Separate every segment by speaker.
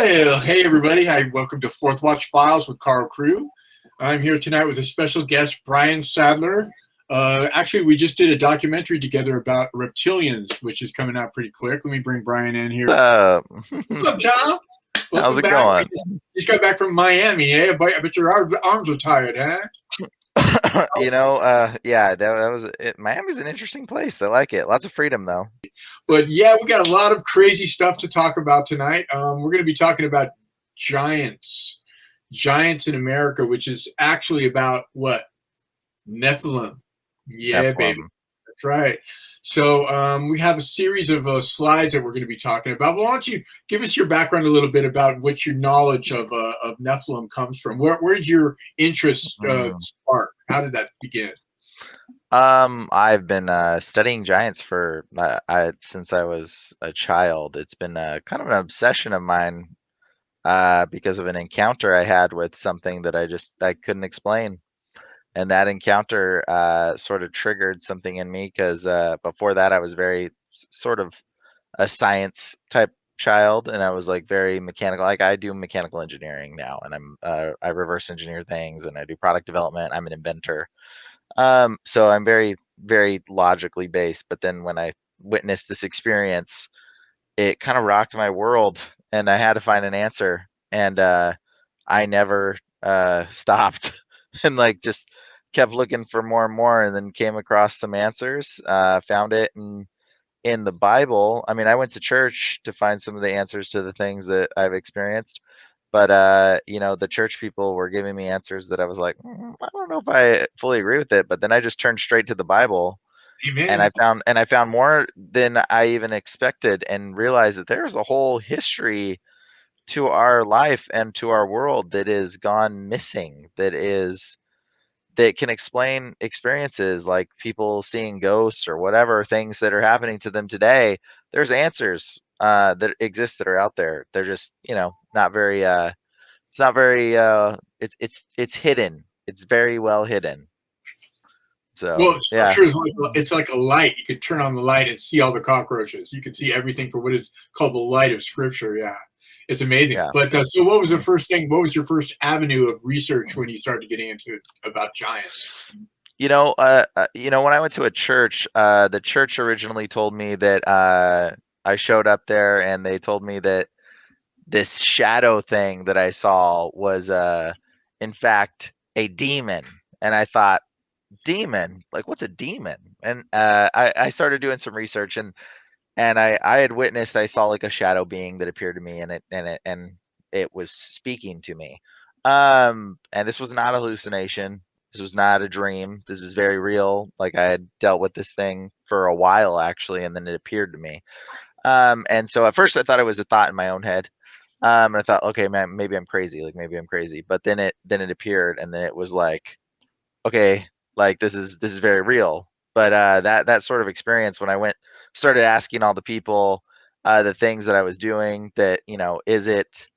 Speaker 1: Well, hey everybody. Hi, welcome to Fourth Watch Files with Carl Crew. I'm here tonight with a special guest, Brian Sadler. Actually, we just did a documentary together about reptilians, which is coming out pretty quick. Let me bring Brian in here. What's up, John?
Speaker 2: How's
Speaker 1: Welcome
Speaker 2: it
Speaker 1: back.
Speaker 2: going?
Speaker 1: Just got back from Miami, eh? I bet your arms are tired, huh?
Speaker 2: Yeah, that was it. Miami's an interesting place. I like it. Lots of freedom, though.
Speaker 1: But yeah, we got a lot of crazy stuff to talk about tonight. We're going to be talking about giants in America, which is actually about what? Nephilim. Yeah, baby.
Speaker 2: Nephilim.
Speaker 1: That's right. So we have a series of slides that we're going to be talking about. Well, why don't you give us your background a little bit about what your knowledge of Nephilim comes from? Where did your interest spark? How did that begin?
Speaker 2: I've been studying giants for since I was a child. It's been kind of an obsession of mine because of an encounter I had with something that I couldn't explain. And that encounter sort of triggered something in me because before that I was very sort of a science type child, and I was like very mechanical. Like I do mechanical engineering now, and I reverse engineer things, and I do product development. I'm an inventor. So I'm very, very logically based. But then when I witnessed this experience, it kind of rocked my world, and I had to find an answer. And I never stopped, and like just kept looking for more and more, and then came across some answers. Found it in the Bible. I mean, I went to church to find some of the answers to the things that I've experienced, but the church people were giving me answers that I was like, I don't know if I fully agree with it. But then I just turned straight to the Bible, and
Speaker 1: Amen.
Speaker 2: I found more than I even expected, and realized that there's a whole history to our life and to our world that is gone missing. That can explain experiences like people seeing ghosts or whatever things that are happening to them today. There's answers that exist that are out there. They're just, not very. It's not very. It's hidden. It's very well hidden. So
Speaker 1: Well,
Speaker 2: yeah,
Speaker 1: scripture is like a light. You could turn on the light and see all the cockroaches. You could see everything for what is called the light of scripture. Yeah, it's amazing.
Speaker 2: yeah.
Speaker 1: But so, what was the first thing? What was your first avenue of research when you started getting into it about giants?
Speaker 2: When I went to a church, the church originally told me that I showed up there, and they told me that this shadow thing that I saw was in fact a demon. And I thought, demon? Like what's a demon? And I started doing some research, and I had witnessed, I saw like a shadow being that appeared to me, and it was speaking to me. And this was not a hallucination. This was not a dream. This is very real. Like I had dealt with this thing for a while actually, and then it appeared to me. And so at first I thought it was a thought in my own head. And I thought, okay, man, maybe I'm crazy. Like maybe I'm crazy. But then it appeared, and then it was like, okay, like this is very real. But that sort of experience, when I started asking all the people the things that I was doing, that is it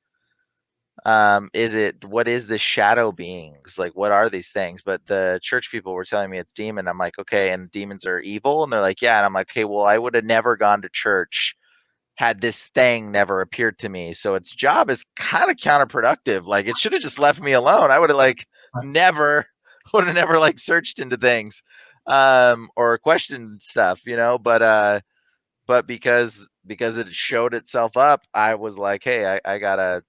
Speaker 2: what is this shadow beings, like what are these things? But the church people were telling me it's demon. I'm like, okay, and demons are evil, and they're like, yeah. And I'm like, okay, well, I would have never gone to church had this thing never appeared to me. So its job is kind of counterproductive. Like it should have just left me alone. I would have never like searched into things or questioned stuff, but because it showed itself up, I was like, hey, I gotta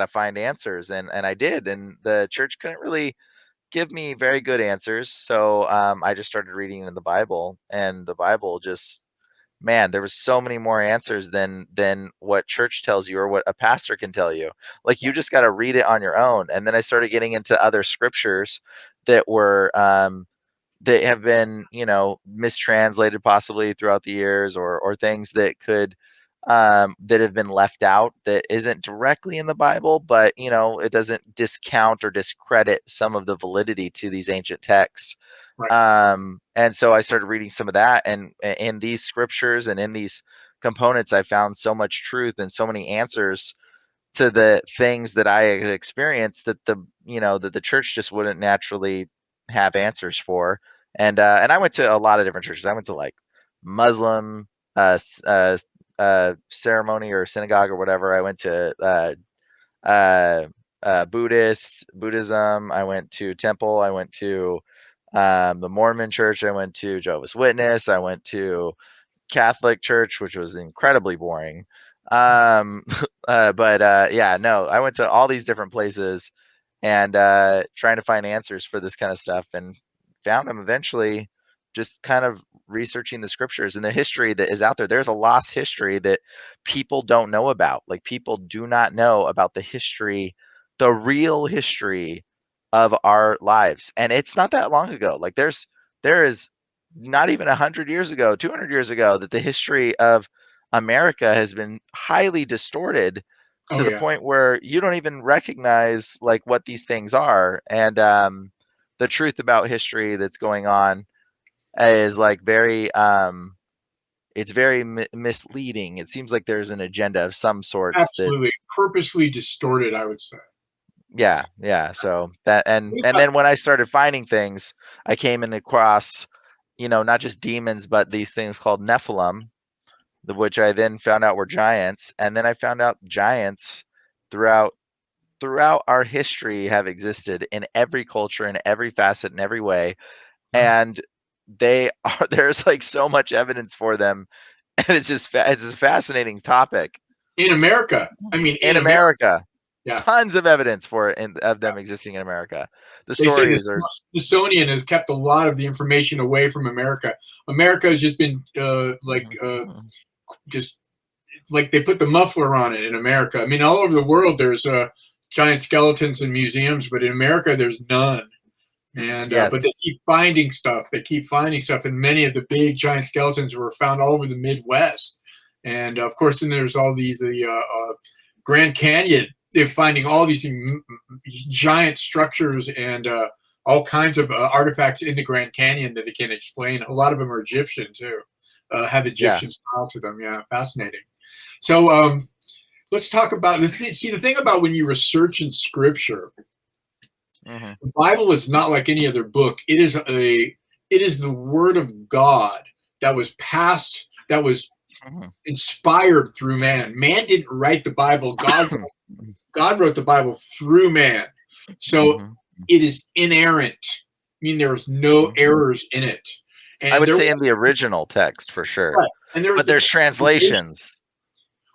Speaker 2: find answers, and I did, and the church couldn't really give me very good answers. So I just started reading in the Bible, and the Bible just, man, there was so many more answers than what church tells you or what a pastor can tell you. Like you just got to read it on your own. And then I started getting into other scriptures that were that have been, mistranslated possibly throughout the years, or things that could that have been left out, that isn't directly in the Bible, but it doesn't discount or discredit some of the validity to these ancient texts.
Speaker 1: Right.
Speaker 2: And so I started reading some of that, and in these scriptures and in these components, I found so much truth and so many answers to the things that I had experienced, that the church just wouldn't naturally have answers for. And I went to a lot of different churches. I went to like Muslim, ceremony or synagogue or whatever. I went to Buddhism. I went to temple. I went to the Mormon church. I went to Jehovah's Witness. I went to Catholic church, which was incredibly boring. But yeah, no, I went to all these different places and trying to find answers for this kind of stuff, and found them eventually. Just kind of researching the scriptures and the history that is out there. There's a lost history that people don't know about. Like, people do not know about the history, the real history of our lives, and it's not that long ago. Like, there is not even 100 years ago, 200 years ago, that the history of America has been highly distorted to
Speaker 1: Oh
Speaker 2: the
Speaker 1: yeah,
Speaker 2: point where you don't even recognize like what these things are. And the truth about history that's going on is like very it's very misleading. It seems like there's an agenda of some sorts
Speaker 1: absolutely.
Speaker 2: that's
Speaker 1: Purposely distorted, I would say.
Speaker 2: yeah. So that, and then when I started finding things, I came in across, not just demons, but these things called Nephilim, which I then found out were giants. And then I found out giants throughout our history have existed in every culture, in every facet, in every way. And they are there's like so much evidence for them, and it's a fascinating topic.
Speaker 1: In America, I mean,
Speaker 2: In
Speaker 1: in America,
Speaker 2: America,
Speaker 1: yeah.
Speaker 2: tons of evidence for it, and of them existing in America. The
Speaker 1: They say the
Speaker 2: stories are
Speaker 1: Smithsonian has kept a lot of the information away from America. America has just been
Speaker 2: Mhm.
Speaker 1: just like they put the muffler on it in America. I mean, all over the world there's giant skeletons in museums, but in America there's none. And but they
Speaker 2: Yes.
Speaker 1: keep finding stuff. They keep finding stuff, and many of the big giant skeletons were found all over the Midwest. And of course, then there's all these Grand Canyon. They're finding all these giant structures and all kinds of artifacts in the Grand Canyon that they can't explain. A lot of them are Egyptian too. Have
Speaker 2: Yeah.
Speaker 1: Egyptian style to them. Yeah, fascinating. So let's talk about see the thing about when you research in Scripture.
Speaker 2: Hmm.
Speaker 1: The Bible is not like any other book. It is the word of God that was passed, that was
Speaker 2: Hmm.
Speaker 1: inspired through man. Man didn't write the Bible. God wrote the Bible through man. So
Speaker 2: Hmm.
Speaker 1: it is inerrant. I mean, there's no
Speaker 2: Hmm.
Speaker 1: errors in it.
Speaker 2: I
Speaker 1: And
Speaker 2: would
Speaker 1: there
Speaker 2: say in the original text for sure,
Speaker 1: right. And there
Speaker 2: but
Speaker 1: was a
Speaker 2: there's translations.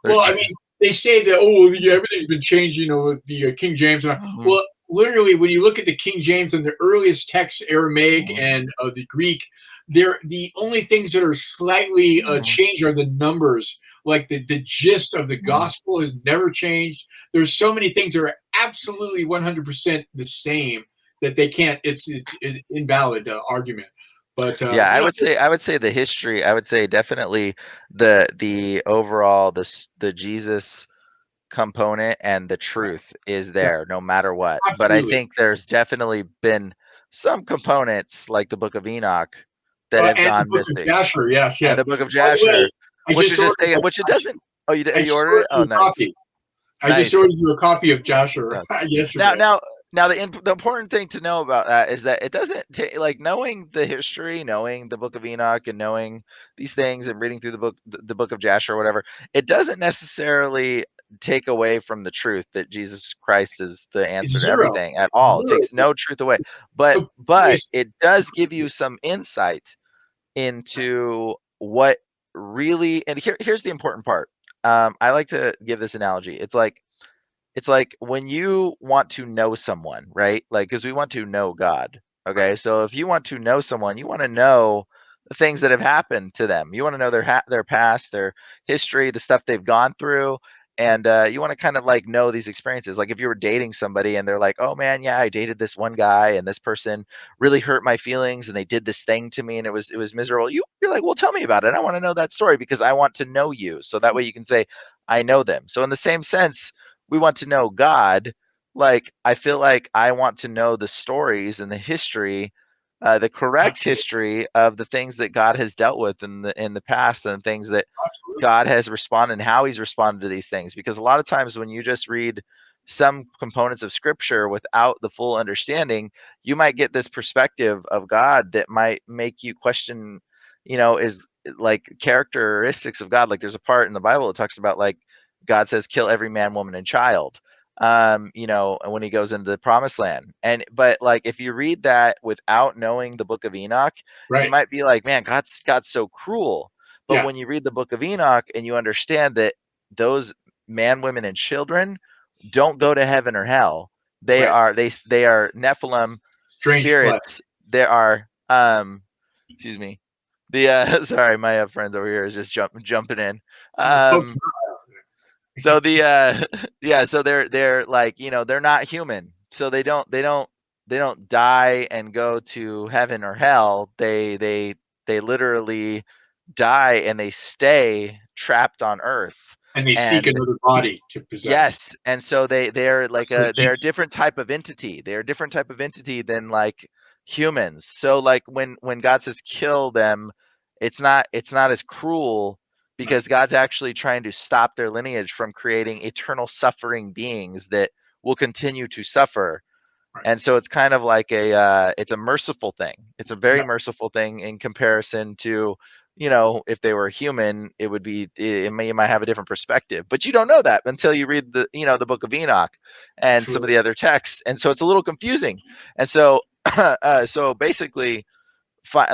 Speaker 2: There's
Speaker 1: well, I mean, they say that yeah, everything's been changed, with the King James.
Speaker 2: Mhm,
Speaker 1: Well, literally, when you look at the King James and the earliest texts, Aramaic
Speaker 2: mhm,
Speaker 1: and the Greek, they're the only things that are slightly
Speaker 2: mhm,
Speaker 1: changed are the numbers. Like the gist of the
Speaker 2: mhm.
Speaker 1: gospel has never changed. There's so many things that are absolutely 100% the same that they can't. It's an invalid argument. But
Speaker 2: Yeah, I would say the history. I would say definitely the overall the Jesus component and the truth is
Speaker 1: yeah,
Speaker 2: there no matter what. But I
Speaker 1: absolutely.
Speaker 2: think there's definitely been some components like the Book of Enoch that have
Speaker 1: And the
Speaker 2: gone
Speaker 1: Book of
Speaker 2: missing,
Speaker 1: Jasher, yes,
Speaker 2: and
Speaker 1: yes.
Speaker 2: the Book of
Speaker 1: By the way,
Speaker 2: Jasher,
Speaker 1: I
Speaker 2: which
Speaker 1: just
Speaker 2: is just
Speaker 1: ordered.
Speaker 2: which it doesn't. Oh,
Speaker 1: I
Speaker 2: you
Speaker 1: just
Speaker 2: ordered
Speaker 1: ordered
Speaker 2: it? Oh,
Speaker 1: you a
Speaker 2: nice,
Speaker 1: copy. I just
Speaker 2: nice.
Speaker 1: ordered you a copy of Jasher
Speaker 2: Yes. Now,
Speaker 1: yesterday.
Speaker 2: now, now, the important thing to know about that is that it doesn't take like knowing the history, knowing the Book of Enoch, and knowing these things, and reading through the Book of Jasher or whatever. It doesn't necessarily take away from the truth that Jesus Christ is the
Speaker 1: It's
Speaker 2: answer to
Speaker 1: zero.
Speaker 2: everything at all. It
Speaker 1: Zero.
Speaker 2: takes no truth away, but
Speaker 1: So,
Speaker 2: but it does give you some insight into what really. And here's the important part. I like to give this analogy. It's like when you want to know someone, right? Like, because we want to know God.
Speaker 1: right.
Speaker 2: Okay. So if you want to know someone, you want to know the things that have happened to them. You want to know their past, their history, the stuff they've gone through. And you want to kind of like know these experiences. Like if you were dating somebody and they're like, oh man, yeah, I dated this one guy and this person really hurt my feelings and they did this thing to me and it was miserable. You're like, well, tell me about it. I want to know that story because I want to know you. So that way you can say, I know them. So in the same sense, we want to know God. Like I feel like I want to know the stories and the history, the correct
Speaker 1: Absolutely.
Speaker 2: history of the things that God has dealt with in the past, and the things that
Speaker 1: Absolutely.
Speaker 2: God has responded and how He's responded to these things. Because a lot of times when you just read some components of Scripture without the full understanding, you might get this perspective of God that might make you question is like characteristics of God. Like there's a part in the Bible that talks about like God says, kill every man, woman, and child. When he goes into the promised land. But like if you read that without knowing the book of Enoch, you
Speaker 1: Right.
Speaker 2: might be like, man, God's so cruel. But
Speaker 1: Yeah.
Speaker 2: when you read the book of Enoch and you understand that those man, women, and children don't go to heaven or hell. They
Speaker 1: Right.
Speaker 2: are Nephilim
Speaker 1: Strange flesh.
Speaker 2: spirits. There are excuse me. The sorry, my friends over here is just jumping in.
Speaker 1: Folks,
Speaker 2: So the yeah, so they're like, they're not human. So they don't die and go to heaven or hell. They literally die and they stay trapped on earth.
Speaker 1: and they seek
Speaker 2: And
Speaker 1: another body to possess.
Speaker 2: yes, and so they're like
Speaker 1: That's
Speaker 2: they're a different type of entity. They're a different type of entity than like humans. So like when God says kill them, it's not as cruel
Speaker 1: right.
Speaker 2: because God's actually trying to stop their lineage from creating eternal suffering beings that will continue to suffer.
Speaker 1: Right.
Speaker 2: And so it's kind of like it's a merciful thing. It's a very
Speaker 1: Yeah.
Speaker 2: merciful thing in comparison to, if they were human, it would be, you might have a different perspective, but you don't know that until you read the book of Enoch and some of
Speaker 1: Absolutely.
Speaker 2: the other texts. And so it's a little confusing. And so, so basically,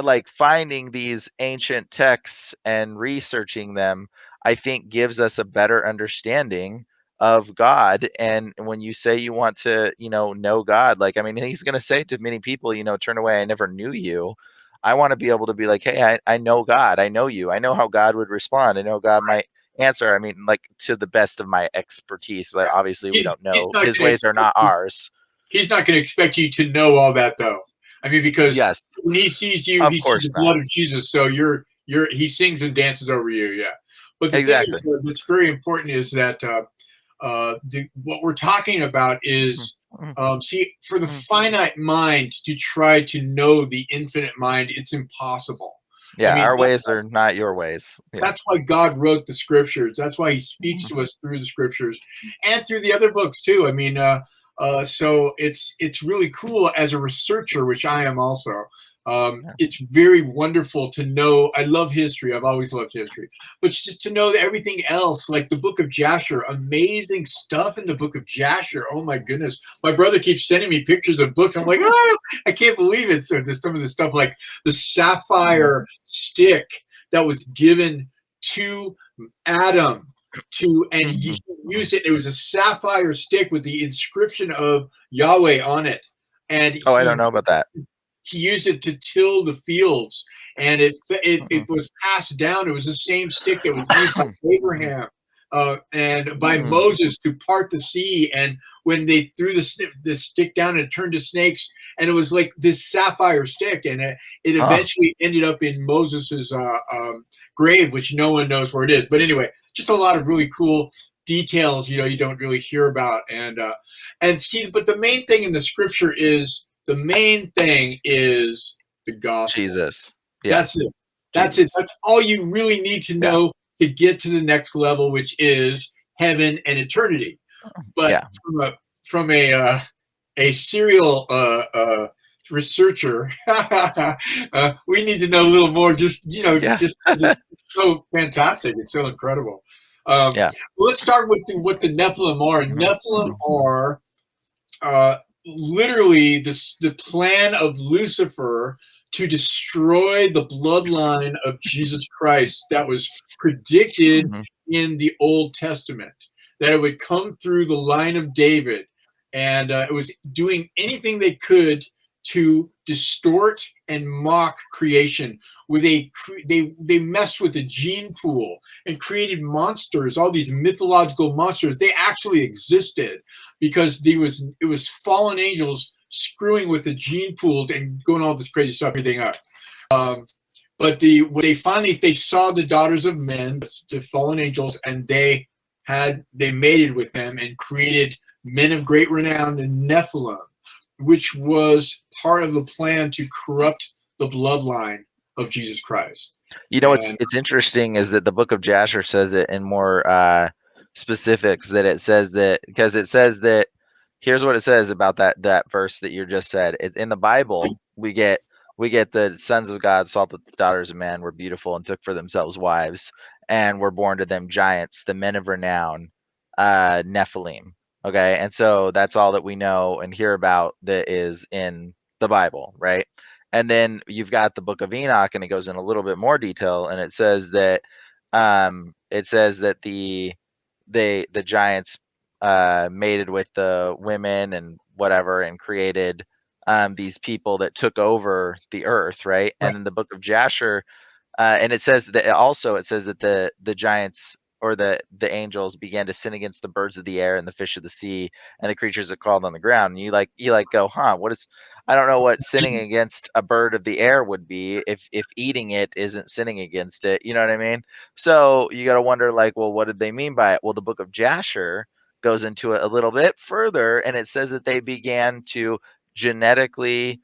Speaker 2: like finding these ancient texts and researching them, I think gives us a better understanding of God. And when you say you want to, know God, like, I mean, he's going to say to many people, turn away, I never knew you. I want to be able to be like, hey, I know God. I know you. I know how God would respond. I know God might answer. I mean, like to the best of my expertise. Like, obviously, we don't
Speaker 1: He's
Speaker 2: know.
Speaker 1: not
Speaker 2: His
Speaker 1: going to
Speaker 2: ways are
Speaker 1: expect
Speaker 2: not
Speaker 1: you.
Speaker 2: ours.
Speaker 1: He's not going to expect you to know all that, though. I mean, because
Speaker 2: Yes,
Speaker 1: when he sees you,
Speaker 2: of
Speaker 1: he sees
Speaker 2: course
Speaker 1: the
Speaker 2: not.
Speaker 1: blood of Jesus. So he sings and dances over you. Yeah. But the thing is,
Speaker 2: Exactly.
Speaker 1: that's very important is that what we're talking about
Speaker 2: Mhm,
Speaker 1: is
Speaker 2: mhm,
Speaker 1: see, for the
Speaker 2: mhm.
Speaker 1: finite mind to try to know the infinite mind, it's impossible. I
Speaker 2: Yeah,
Speaker 1: mean,
Speaker 2: our ways are not your ways. Yeah.
Speaker 1: that's why God wrote the scriptures. That's why He speaks
Speaker 2: Mhm.
Speaker 1: to us through the scriptures and through the other books too. I mean, so it's really cool as a researcher, which I am also.
Speaker 2: Yeah.
Speaker 1: It's very wonderful to know. I love history. I've always loved history, but just to know that everything else, like the Book of Jasher, amazing stuff in the Book of Jasher. Oh my goodness! My brother keeps sending me pictures of books. I'm like, oh, I can't believe it. So there's some of the stuff like the sapphire stick that was given to Adam and he
Speaker 2: Mhm.
Speaker 1: used it. It was a sapphire stick with the inscription of Yahweh on it, and
Speaker 2: Oh, I don't know about that.
Speaker 1: he used it to till the fields, and it
Speaker 2: Mhm.
Speaker 1: was passed down. It was the same stick that was used by
Speaker 2: Mhm.
Speaker 1: Abraham and by
Speaker 2: Mhm.
Speaker 1: Moses to part the sea. And when they threw the stick down, it turned to snakes, and it was like this sapphire stick, and it
Speaker 2: Huh.
Speaker 1: eventually ended up in Moses's grave, which no one knows where it is. But anyway, just a lot of really cool details, you don't really hear about, and see. But the main thing in the scripture is the gospel.
Speaker 2: Jesus. Yeah,
Speaker 1: That's it. That's it.
Speaker 2: Jesus.
Speaker 1: That's all you really need to
Speaker 2: Yeah.
Speaker 1: know to get to the next level, which is heaven and eternity. But
Speaker 2: Yeah.
Speaker 1: from a serial researcher, we need to know a little more.
Speaker 2: Yeah.
Speaker 1: Just 'cause it's so fantastic. It's so incredible.
Speaker 2: Yeah.
Speaker 1: Let's start with what the Nephilim are.
Speaker 2: Mhm.
Speaker 1: Nephilim
Speaker 2: Mhm.
Speaker 1: are literally the plan of Lucifer to destroy the bloodline of Jesus Christ that was predicted
Speaker 2: Mhm.
Speaker 1: in the Old Testament, that it would come through the line of David. And it was doing anything they could to distort and mock creation. They messed with the gene pool and created monsters, all these mythological monsters. They actually existed because it was fallen angels screwing with the gene pool and going all this crazy stuff, everything up. But when they saw the daughters of men, the fallen angels, and they mated with them and created men of great renown and Nephilim, which was part of the plan to corrupt the bloodline of Jesus Christ.
Speaker 2: What's
Speaker 1: And
Speaker 2: it's interesting is that the book of Jasher says it in more specifics, that it says that, because it says that, here's what it says about that verse that you just said. In the Bible, we get we get the sons of God saw that the daughters of man were beautiful and took for themselves wives, and were born to them giants, the men of renown, Nephilim. Okay, and so that's all that we know and hear about that is in the Bible, right? And then you've got the book of Enoch, and it goes in a little bit more detail, and it says that the giants mated with the women and whatever, and created these people that took over the earth, right?
Speaker 1: Right.
Speaker 2: And in the book of Jasher, and it says that also it says that the giants or the angels began to sin against the birds of the air and the fish of the sea and the creatures that crawled on the ground. And you go, huh? What is? I don't know what sinning against a bird of the air would be if eating it isn't sinning against it. You know what I mean? So you got to wonder, like, well, what did they mean by it? Well, the book of Jasher goes into it a little bit further, and it says that they began to genetically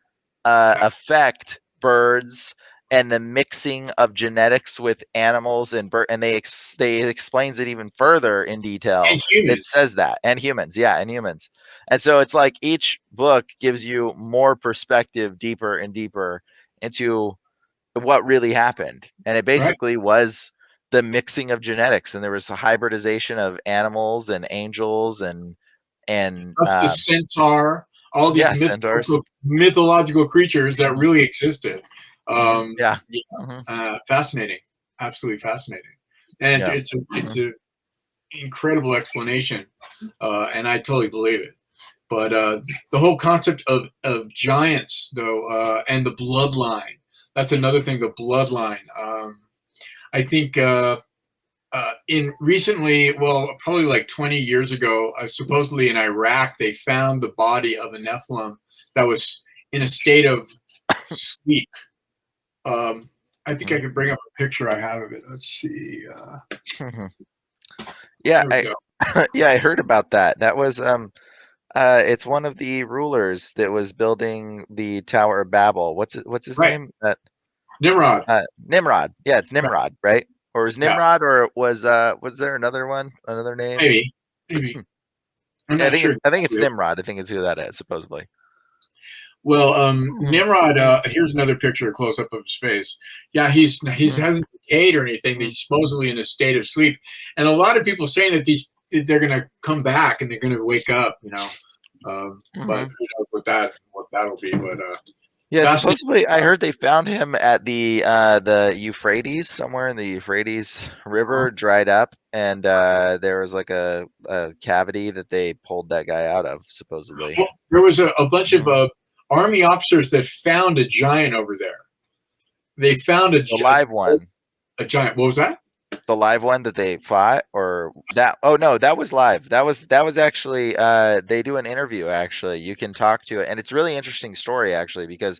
Speaker 2: affect birds and the mixing of genetics with animals and and they explains it even further in detail.
Speaker 1: And
Speaker 2: It
Speaker 1: humans,
Speaker 2: says that, and humans, yeah, and humans. And so it's like each book gives you more perspective, deeper and deeper into what really happened. And it
Speaker 1: right?
Speaker 2: basically was the mixing of genetics, and there was a hybridization of animals and angels and
Speaker 1: Plus the centaur, all these
Speaker 2: yeah, centaurs.
Speaker 1: mythological creatures that
Speaker 2: Mhm,
Speaker 1: really existed.
Speaker 2: mhm, yeah.
Speaker 1: Yeah,
Speaker 2: Mhm,
Speaker 1: fascinating, absolutely fascinating, and
Speaker 2: yeah.
Speaker 1: it's a incredible explanation, and I totally believe it. But the whole concept of giants, though, and the bloodline, that's another thing. The bloodline. I think in recently, well, probably like 20 years ago, supposedly in Iraq, they found the body of a Nephilim that was in a state of sleep. I think I
Speaker 2: Mhm.
Speaker 1: could bring up a picture I have of it. Let's see.
Speaker 2: Yeah,
Speaker 1: There we go.
Speaker 2: yeah, I heard about that. That was it's one of the rulers that was building the Tower of Babel. What's his
Speaker 1: Right.
Speaker 2: name?
Speaker 1: Nimrod.
Speaker 2: Nimrod. Yeah, it's
Speaker 1: Right.
Speaker 2: Nimrod, right? Or was
Speaker 1: Yeah.
Speaker 2: Nimrod, or was there another one, another name?
Speaker 1: Maybe. Maybe. I'm
Speaker 2: Yeah,
Speaker 1: not sure
Speaker 2: I think it's
Speaker 1: exactly.
Speaker 2: Nimrod. I think it's who that is, supposedly.
Speaker 1: Well,
Speaker 2: Mhm,
Speaker 1: Nimrod.
Speaker 2: mhm,
Speaker 1: Here's another picture, a close up of his face. Yeah, he
Speaker 2: mhm,
Speaker 1: hasn't decayed or anything.
Speaker 2: mhm,
Speaker 1: He's supposedly in a state of sleep, and a lot of people saying that they're going to come back and they're going to wake up. But
Speaker 2: mhm.
Speaker 1: who knows what that'll be? But
Speaker 2: Yeah,
Speaker 1: fascinating
Speaker 2: supposedly I
Speaker 1: stuff.
Speaker 2: heard they found him at the Euphrates, somewhere in the Euphrates
Speaker 1: Huh?
Speaker 2: River, dried up, and there was like a cavity that they pulled that guy out of, supposedly.
Speaker 1: Well, there was a bunch of
Speaker 2: Mhm.
Speaker 1: army officers that found a giant over there. They found
Speaker 2: The live one.
Speaker 1: a giant. What was that?
Speaker 2: The live one that they fought, or that? Oh no, that was live. That was actually they do an interview actually. You can talk to it, and it's really interesting story actually, because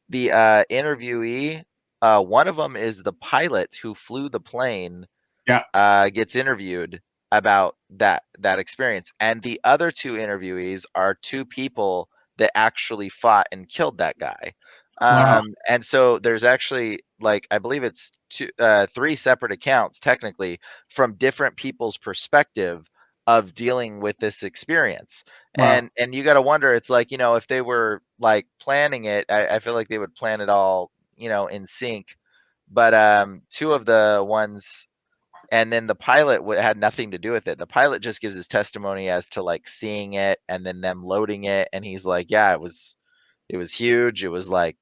Speaker 2: the interviewee, one of them is the pilot who flew the plane,
Speaker 1: Yeah.
Speaker 2: gets interviewed about that experience, and the other two interviewees are two people that actually fought and killed that guy.
Speaker 1: Wow.
Speaker 2: And so there's actually, like, I believe it's three separate accounts technically from different people's perspective of dealing with this experience.
Speaker 1: Wow.
Speaker 2: And you got to wonder, it's like, if they were like planning it, I feel like they would plan it all, in sync. But two of the ones, and then the pilot had nothing to do with it. The pilot just gives his testimony as to like seeing it and then them loading it, and he's like, yeah, it was huge. It was like,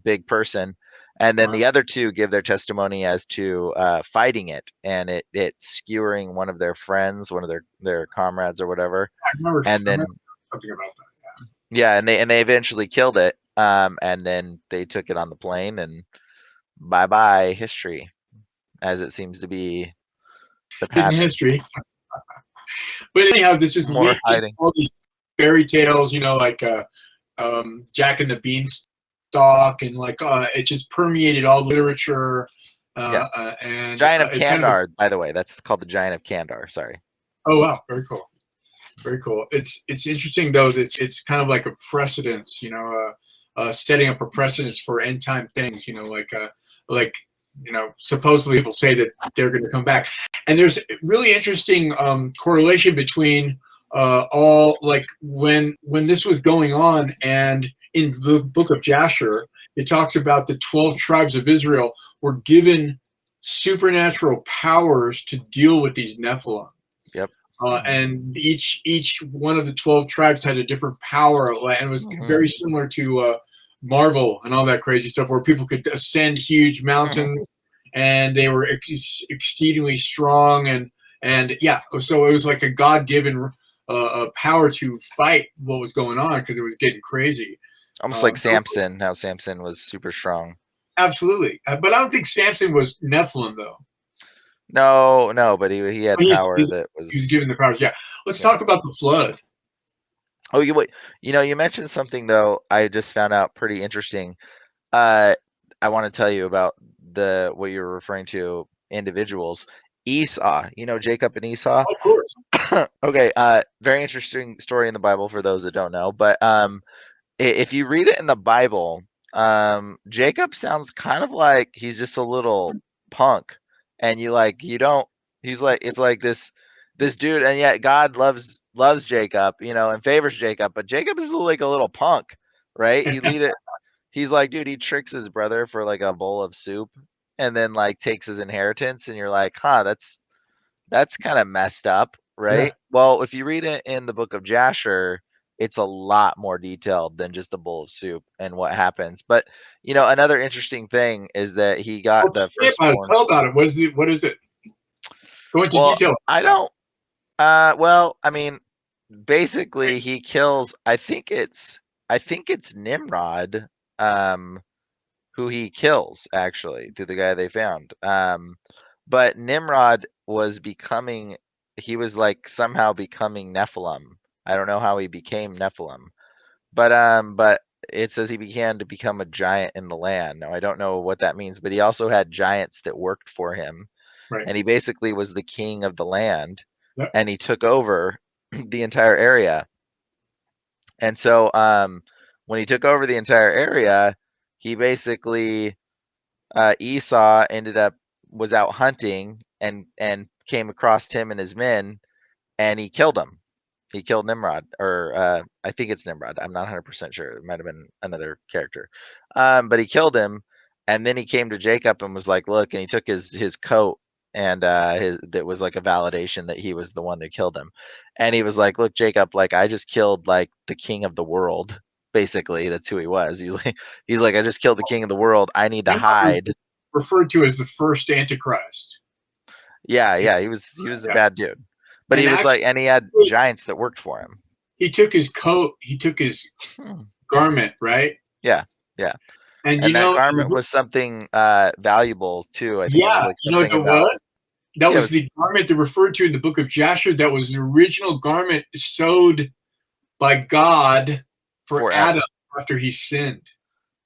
Speaker 2: big person. And then
Speaker 1: Wow.
Speaker 2: the other two give their testimony as to fighting it, and it skewering one of their friends, one of their comrades or whatever. And
Speaker 1: I remember
Speaker 2: then
Speaker 1: something about that.
Speaker 2: yeah, and they eventually killed it. And then they took it on the plane, and bye bye history, as it seems to be the
Speaker 1: Hidden
Speaker 2: pattern.
Speaker 1: history. But anyhow, this is
Speaker 2: More
Speaker 1: leaked into
Speaker 2: hiding.
Speaker 1: all these fairy tales, like Jack and the Beanstalk, and like it just permeated all literature,
Speaker 2: Yeah.
Speaker 1: and
Speaker 2: Giant of
Speaker 1: it kind of.
Speaker 2: Kandar, by the way. That's called the Giant of Kandar. Sorry.
Speaker 1: Oh wow, very cool, very cool. It's interesting though. That it's kind of like a precedence, setting up a precedence for end time things. Like supposedly people say that they're going to come back, and there's a really interesting correlation between all like when this was going on and in the book of Jasher it talks about the 12 tribes of Israel were given supernatural powers to deal with these Nephilim.
Speaker 2: Yep.
Speaker 1: And each one of the 12 tribes had a different power, and was very similar to Marvel and all that crazy stuff, where people could ascend huge mountains, and they were exceedingly strong, and yeah, so it was like a God-given power to fight what was going on, because it was getting crazy.
Speaker 2: Almost like Samson, how Samson was super strong.
Speaker 1: Absolutely, but I don't think Samson was Nephilim though.
Speaker 2: No, but he had power that was.
Speaker 1: He was given the power. Yeah, let's talk about the flood.
Speaker 2: Oh, you mentioned something though. I just found out pretty interesting. I want to tell you about what you're referring to, individuals. Esau, Jacob and Esau.
Speaker 1: Of course.
Speaker 2: Okay, very interesting story in the Bible for those that don't know. But if you read it in the Bible, Jacob sounds kind of like he's just a little punk, and you don't. He's like, it's like this dude, and yet God loves Jacob, and favors Jacob, but Jacob is like a little punk, right? He's like, dude, he tricks his brother for like a bowl of soup, and then like takes his inheritance, and you're like, huh, that's kind of messed up, right?
Speaker 1: Yeah.
Speaker 2: Well, if you read it in the book of Jasher, it's a lot more detailed than just a bowl of soup and what happens. But another interesting thing is that he got the firstborn.
Speaker 1: Tell about it. What is it? Go into detail.
Speaker 2: I don't. Well, I mean, basically, he kills. I think it's Nimrod, who he kills actually through the guy they found. But Nimrod was becoming. He was like somehow becoming Nephilim. I don't know how he became Nephilim, but it says he began to become a giant in the land. Now I don't know what that means, but he also had giants that worked for him,
Speaker 1: Right.
Speaker 2: and he basically was the king of the land,
Speaker 1: Yep.
Speaker 2: and he took over the entire area. And so when he took over the entire area, he basically Esau was out hunting and came across him and his men, and he killed him. He killed Nimrod, or I think it's Nimrod. I'm not 100% sure. It might have been another character, but he killed him, and then he came to Jacob and was like, "Look," and he took his coat, and that was like a validation that he was the one that killed him, and he was like, "Look, Jacob, like I just killed like the king of the world." Basically, that's who he was. He's like, "I just killed the king of the world. I need to hide."
Speaker 1: Referred to as the first Antichrist.
Speaker 2: Yeah, he was a bad dude. But he was like, and he had giants that worked for him.
Speaker 1: He took his coat, he took his garment, right?
Speaker 2: Yeah. And that garment was something valuable too. I think it was like something
Speaker 1: that was the garment they referred to in the book of Jasher. That was the original garment sewed by God for Adam after he sinned.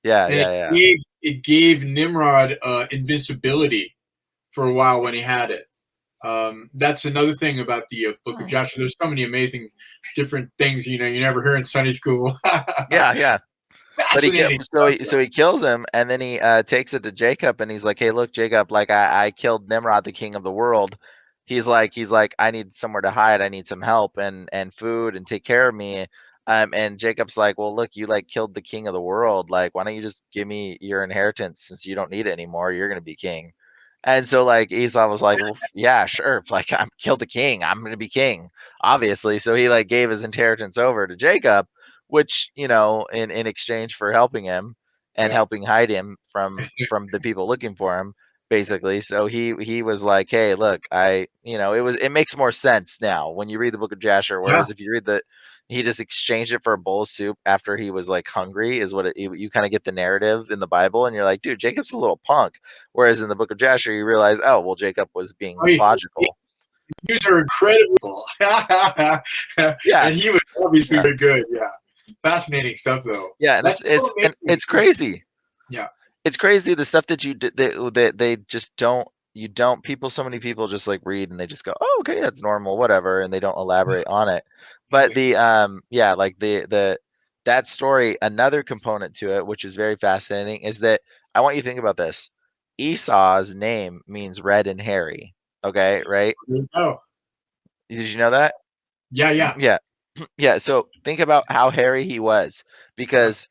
Speaker 1: It gave Nimrod invincibility for a while when he had it. That's another thing about the book of Joshua. There's so many amazing different things you never hear in Sunday school.
Speaker 2: Yeah. But he kills him, and then he takes it to Jacob, and he's like, "Hey, look, Jacob, like I killed Nimrod, the king of the world." He's like, I need somewhere to hide. I need some help and food and take care of me. And Jacob's like, "Well, look, you like killed the king of the world. Like, why don't you just give me your inheritance since you don't need it anymore? You're gonna be king." And so like Esau was like, "Well, yeah, sure. Like I'm killed the king. I'm gonna be king, obviously." So he like gave his inheritance over to Jacob, which in exchange for helping him and helping hide him from the people looking for him, basically. So he was like, "Hey, look, it makes more sense now when you read the book of Jasher. Whereas if you read he just exchanged it for a bowl of soup after he was like hungry, is what you kind of get the narrative in the Bible, and you're like, dude, Jacob's a little punk. Whereas in the book of Jasher, you realize, oh well, Jacob was being logical.
Speaker 1: These are incredible.
Speaker 2: Yeah,
Speaker 1: and he was obviously very good. Yeah, fascinating stuff though.
Speaker 2: Yeah, and it's crazy.
Speaker 1: Yeah,
Speaker 2: it's crazy the stuff that you did that they just don't. So many people just like read and they just go, oh, okay, that's normal, whatever, and they don't elaborate on it. But that story, another component to it, which is very fascinating, is that I want you to think about this. Esau's name means red and hairy. Okay, right?
Speaker 1: Oh,
Speaker 2: did you know that? Yeah. So think about how hairy he was, because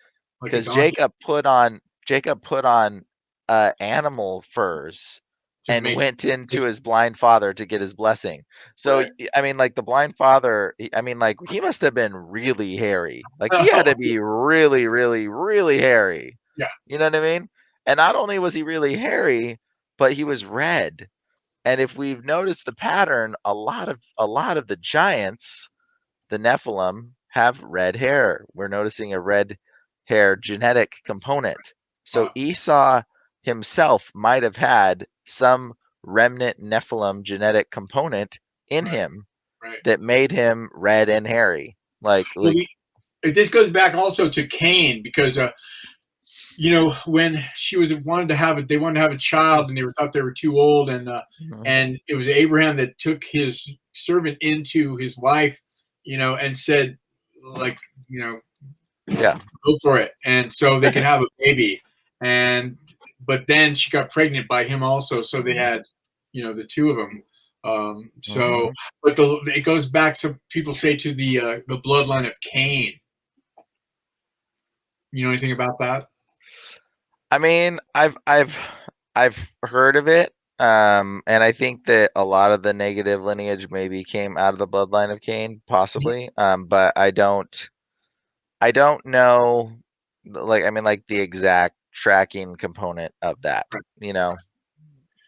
Speaker 2: Jacob put on Jacob put on animal furs
Speaker 1: to
Speaker 2: and
Speaker 1: make
Speaker 2: went into his blind father to get his blessing. So
Speaker 1: right.
Speaker 2: I mean, like the blind father, I mean, like he must have been really hairy. Like he had
Speaker 1: Oh,
Speaker 2: to be really, really, really hairy.
Speaker 1: yeah.
Speaker 2: You know what I mean? And not only was he really hairy, but he was red. And if we've noticed the pattern, a lot of the giants, the Nephilim, have red hair. We're noticing a red hair genetic component. So
Speaker 1: Wow.
Speaker 2: Esau himself might have had some remnant Nephilim genetic component in
Speaker 1: Right.
Speaker 2: him
Speaker 1: Right.
Speaker 2: that made him red and hairy. Like
Speaker 1: Well,
Speaker 2: like
Speaker 1: this goes back also to Cain because when she was wanted to have it, they wanted to have a child, and they were thought they were too old,
Speaker 2: Mhm.
Speaker 1: and it was Abraham that took his servant into his wife, and said, like, you know,
Speaker 2: Yeah.
Speaker 1: go for it, and so they could have a baby, and but then she got pregnant by him also, so they had, the two of them. So,
Speaker 2: Mhm.
Speaker 1: but it goes back. Some people say to the bloodline of Cain. You know anything about that?
Speaker 2: I mean, I've heard of it. And I think that a lot of the negative lineage maybe came out of the bloodline of Cain,
Speaker 1: Mhm.
Speaker 2: possibly. But I don't know, like I mean, like the exact tracking component of that,
Speaker 1: Right.
Speaker 2: you know.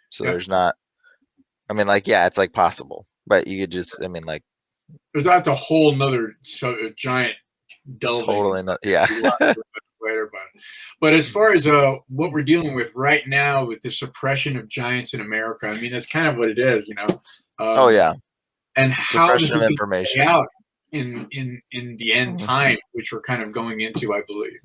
Speaker 2: So
Speaker 1: Yeah.
Speaker 2: there's not. I mean, like yeah, it's like possible, but you could just. I mean, like
Speaker 1: That's a whole nother giant delving
Speaker 2: totally not. Yeah.
Speaker 1: later. But as far as what we're dealing with right now with the suppression of giants in America, I mean that's kind of what it is,
Speaker 2: Oh
Speaker 1: um,
Speaker 2: yeah,
Speaker 1: and how this
Speaker 2: suppression
Speaker 1: is
Speaker 2: of
Speaker 1: going to play
Speaker 2: information.
Speaker 1: out in the end
Speaker 2: Mhm.
Speaker 1: time, which we're kind of going into, I believe.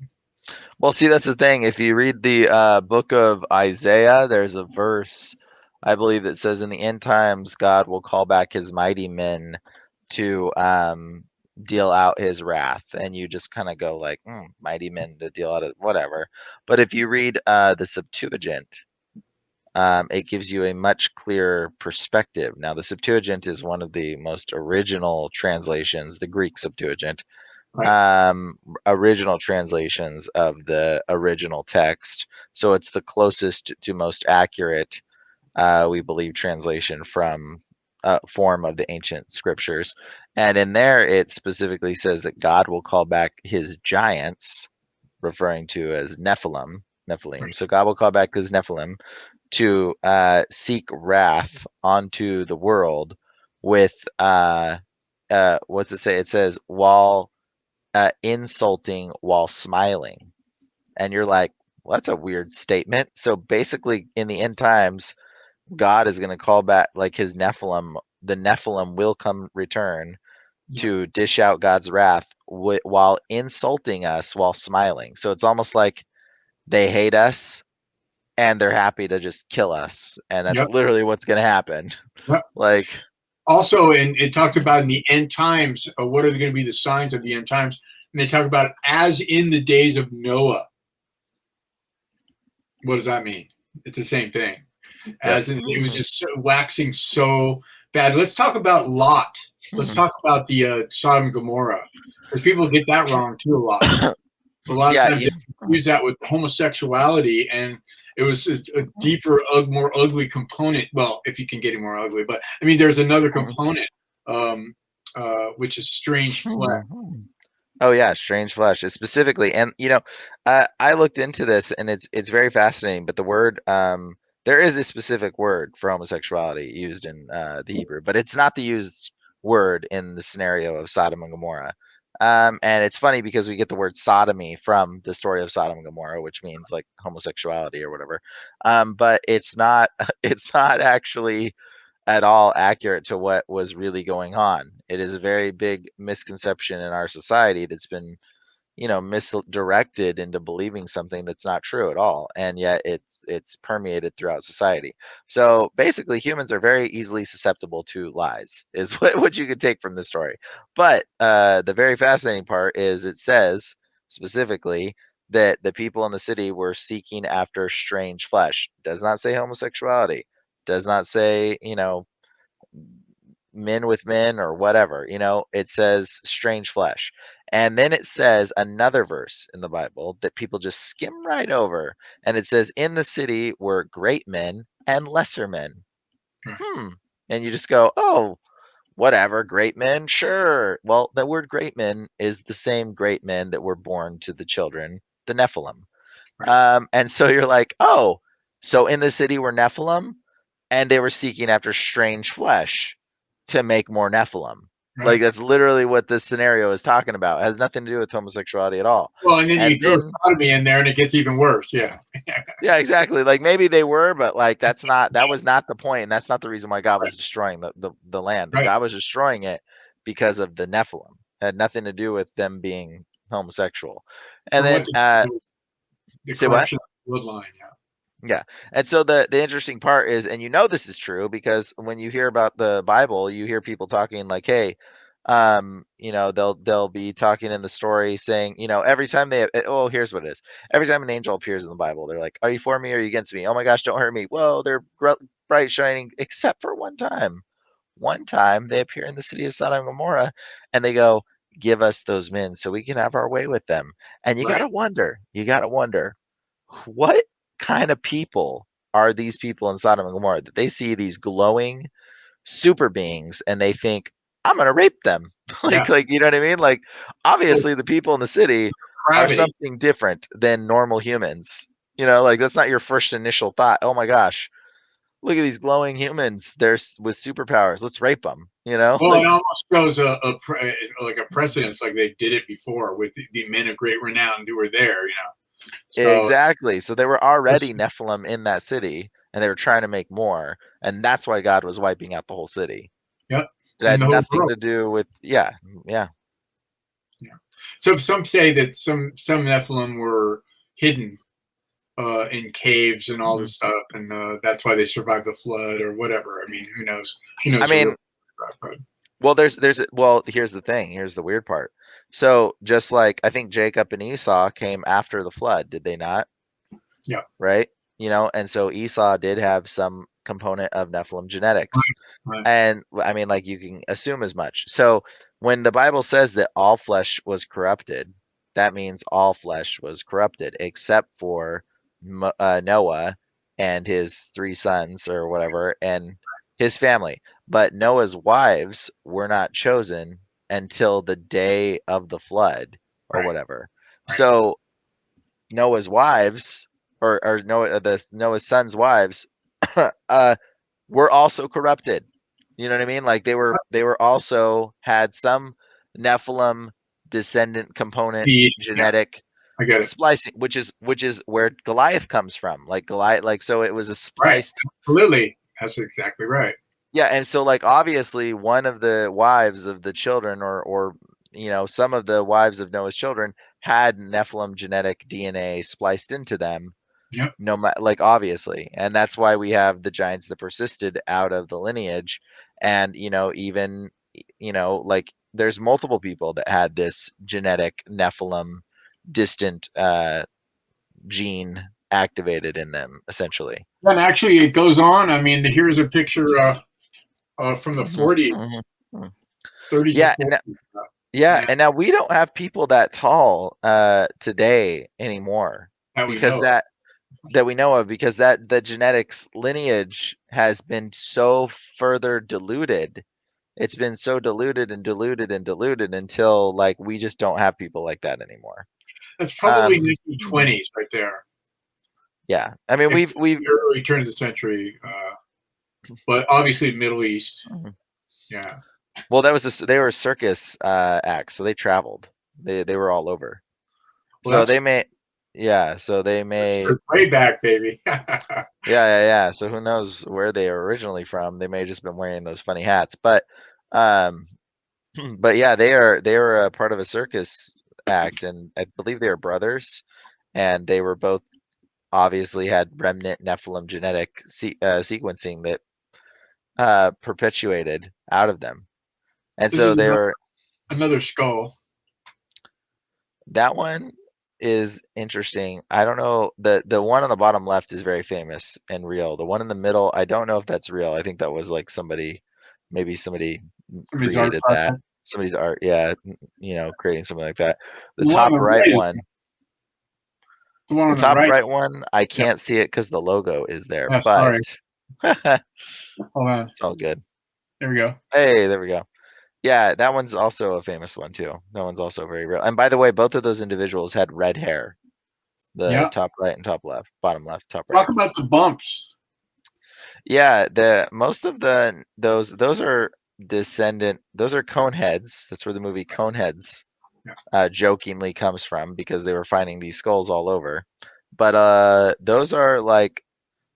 Speaker 2: Well, see, that's the thing. If you read the book of Isaiah, there's a verse, I believe, that says, "In the end times, God will call back His mighty men to deal out His wrath." And you just kind of go like, "Mighty men to deal out of whatever." But if you read the Septuagint, it gives you a much clearer perspective. Now, the Septuagint is one of the most original translations, the Greek Septuagint,
Speaker 1: Right,
Speaker 2: um, original translations of the original text. So it's the closest to most accurate, we believe, translation from form of the ancient scriptures. And in there, it specifically says that God will call back his giants, referring to as Nephilim.
Speaker 1: right,
Speaker 2: So God will call back his Nephilim to seek wrath onto the world with, what's it say? It says, while insulting while smiling. And you're like, well, that's a weird statement. So basically, in the end times, God is going to call back like his Nephilim. The Nephilim will come return
Speaker 1: yeah,
Speaker 2: to dish out God's wrath while insulting us while smiling. So it's almost like they hate us and they're happy to just kill us. And that's
Speaker 1: yep,
Speaker 2: literally what's going to happen.
Speaker 1: yep.
Speaker 2: Like,
Speaker 1: Also, and it talked about in the end times, what are going to be the signs of the end times? And they talk about it as in the days of Noah. What does that mean? It's the same thing.
Speaker 2: yep.
Speaker 1: As in, it was just waxing so bad. Let's talk about Lot. Let's talk about the Sodom and Gomorrah, because people get that wrong too a lot. A lot of
Speaker 2: Yeah.
Speaker 1: times they use that with homosexuality, and it was a deeper, more ugly component. Well, if you can get it more ugly, but I mean, there's another component, um, which is strange flesh.
Speaker 2: Oh yeah, strange flesh is specifically, and I looked into this, and it's very fascinating. But the word, there is a specific word for homosexuality used in the Hebrew, but it's not the used word in the scenario of Sodom and Gomorrah. And it's funny because we get the word sodomy from the story of Sodom and Gomorrah, which means like homosexuality or whatever. But it's not it's not actually at all accurate to what was really going on. It is a very big misconception in our society that's been, misdirected into believing something that's not true at all, and yet it's permeated throughout society. So basically, humans are very easily susceptible to lies, is what you could take from the story. But the very fascinating part is it says specifically that the people in the city were seeking after strange flesh. Does not say homosexuality. Does not say, men with men or whatever. It says strange flesh. And then it says another verse in the Bible that people just skim right over. And it says, in the city were great men and lesser men.
Speaker 1: Right.
Speaker 2: And you just go, oh, whatever, great men, sure. Well, the word great men is the same great men that were born to the children, the Nephilim.
Speaker 1: Right.
Speaker 2: And so you're like, oh, so in the city were Nephilim, and they were seeking after strange flesh to make more Nephilim. Like
Speaker 1: Right.
Speaker 2: that's literally what this scenario is talking about. It has nothing to do with homosexuality at all.
Speaker 1: Well, and then you
Speaker 2: And
Speaker 1: throw
Speaker 2: then,
Speaker 1: sodomy in there, and it gets even worse. Yeah.
Speaker 2: yeah, exactly. Like maybe they were, but like that was not the point, and that's not the reason why God
Speaker 1: Right.
Speaker 2: was destroying the land.
Speaker 1: Right.
Speaker 2: God was destroying it because of the Nephilim. It had nothing to do with them being homosexual. And
Speaker 1: From
Speaker 2: then
Speaker 1: what the
Speaker 2: say what?
Speaker 1: corruption of the bloodline. Yeah.
Speaker 2: Yeah. And so the interesting part is, and this is true because when you hear about the Bible, you hear people talking like, hey, they'll be talking in the story saying, every time oh, here's what it is. Every time an angel appears in the Bible, they're like, are you for me or are you against me? Oh my gosh, don't hurt me. Whoa, they're bright shining, except for one time. One time they appear in the city of Sodom and Gomorrah and they go, give us those men so we can have our way with them. And
Speaker 1: Right.
Speaker 2: you gotta wonder, what kind of people are these people in Sodom and Gomorrah that they see these glowing super beings and they think, I'm gonna rape them?
Speaker 1: Yeah.
Speaker 2: like you know what I mean? Like
Speaker 1: Well,
Speaker 2: obviously the people in the city are
Speaker 1: gravity.
Speaker 2: something different than normal humans. Like that's not your first initial thought. Oh my gosh, look at these glowing humans. They're with superpowers. Let's rape them.
Speaker 1: Well, it
Speaker 2: Like
Speaker 1: almost shows like a precedence, like they did it before with the men of great renown who were there. So
Speaker 2: exactly. So there were already
Speaker 1: this,
Speaker 2: Nephilim in that city, and they were trying to make more, and that's why God was wiping out the whole city.
Speaker 1: yep,
Speaker 2: It
Speaker 1: and
Speaker 2: had
Speaker 1: the whole
Speaker 2: nothing
Speaker 1: world.
Speaker 2: to do with yeah.
Speaker 1: Yeah. So some say that some Nephilim were hidden in caves and all
Speaker 2: Mhm.
Speaker 1: this stuff, and that's why they survived the flood or whatever. I mean, who knows? Who
Speaker 2: I
Speaker 1: knows the real?
Speaker 2: mean, well, well, here's the thing. Here's the weird part. So just like I think Jacob and Esau came after the flood, did they not?
Speaker 1: Yeah.
Speaker 2: Right? And so Esau did have some component of Nephilim genetics.
Speaker 1: Right. Right.
Speaker 2: And I mean, like you can assume as much. So when the Bible says that all flesh was corrupted, that means all flesh was corrupted except for Noah and his three sons or whatever and his family. But Noah's wives were not chosen until the day of the flood or
Speaker 1: Right.
Speaker 2: whatever.
Speaker 1: Right.
Speaker 2: So Noah's wives or Noah's sons' wives uh, were also corrupted. You know what I mean? Like they were also had some Nephilim descendant component
Speaker 1: Yeah.
Speaker 2: genetic
Speaker 1: I get it.
Speaker 2: splicing, which is where Goliath comes from. Like Goliath, like so it was a
Speaker 1: Right.
Speaker 2: spliced.
Speaker 1: Absolutely. That's exactly right.
Speaker 2: Yeah, and so like obviously one of the wives of the children or some of the wives of Noah's children had Nephilim genetic DNA spliced into them,
Speaker 1: Yep.
Speaker 2: no matter, like obviously, and that's why we have the giants that persisted out of the lineage. And even like there's multiple people that had this genetic Nephilim distant gene activated in them essentially.
Speaker 1: And actually, it goes on. I mean, here's a picture from the
Speaker 2: Mhm,
Speaker 1: 40s,
Speaker 2: mhm, mhm.
Speaker 1: 30s and
Speaker 2: Yeah,
Speaker 1: 40s.
Speaker 2: yeah,
Speaker 1: And
Speaker 2: and now we don't have people that tall today anymore
Speaker 1: that we
Speaker 2: because
Speaker 1: know of.
Speaker 2: that we know of, because that the genetics lineage has been so further diluted. It's been so diluted and diluted and diluted until like we just don't have people like that anymore.
Speaker 1: That's probably
Speaker 2: Um,
Speaker 1: 1920s right there.
Speaker 2: yeah, I mean
Speaker 1: It's
Speaker 2: we've
Speaker 1: the early turn of the century, but obviously Middle East.
Speaker 2: Mhm.
Speaker 1: Yeah.
Speaker 2: Well, they were a circus act, so they traveled. They were all over.
Speaker 1: Well,
Speaker 2: So they may, yeah. So they may,
Speaker 1: that's way back, baby.
Speaker 2: yeah. So who knows where they are originally from? They may have just been wearing those funny hats, um, but yeah, they are a part of a circus act, and I believe they were brothers, and they were both obviously had remnant Nephilim genetic sequencing that perpetuated out of them, and
Speaker 1: This
Speaker 2: so
Speaker 1: is
Speaker 2: they were.
Speaker 1: another skull.
Speaker 2: That one is interesting. I don't know. The one on the bottom left is very famous and real. The one in the middle, I don't know if that's real. I think that was like maybe somebody
Speaker 1: Some of his art
Speaker 2: created that.
Speaker 1: project.
Speaker 2: somebody's art. Yeah, creating something like that. The
Speaker 1: The one on
Speaker 2: top
Speaker 1: the
Speaker 2: right
Speaker 1: right is
Speaker 2: one,
Speaker 1: the one
Speaker 2: the
Speaker 1: on the
Speaker 2: top
Speaker 1: right.
Speaker 2: right one, I
Speaker 1: Yeah.
Speaker 2: can't see it because the logo is there,
Speaker 1: Yeah,
Speaker 2: but
Speaker 1: sorry.
Speaker 2: it's
Speaker 1: Hold on.
Speaker 2: all good.
Speaker 1: There we go.
Speaker 2: Hey, there we go. Yeah, that one's also a famous one too. That one's also very real. And by the way, both of those individuals had red hair. The
Speaker 1: Yeah.
Speaker 2: top right and top left, bottom left, top right.
Speaker 1: Talk about the bumps.
Speaker 2: Yeah, the most of those are those are cone heads. That's where the movie Coneheads
Speaker 1: Yeah.
Speaker 2: jokingly comes from because they were finding these skulls all over. But those are like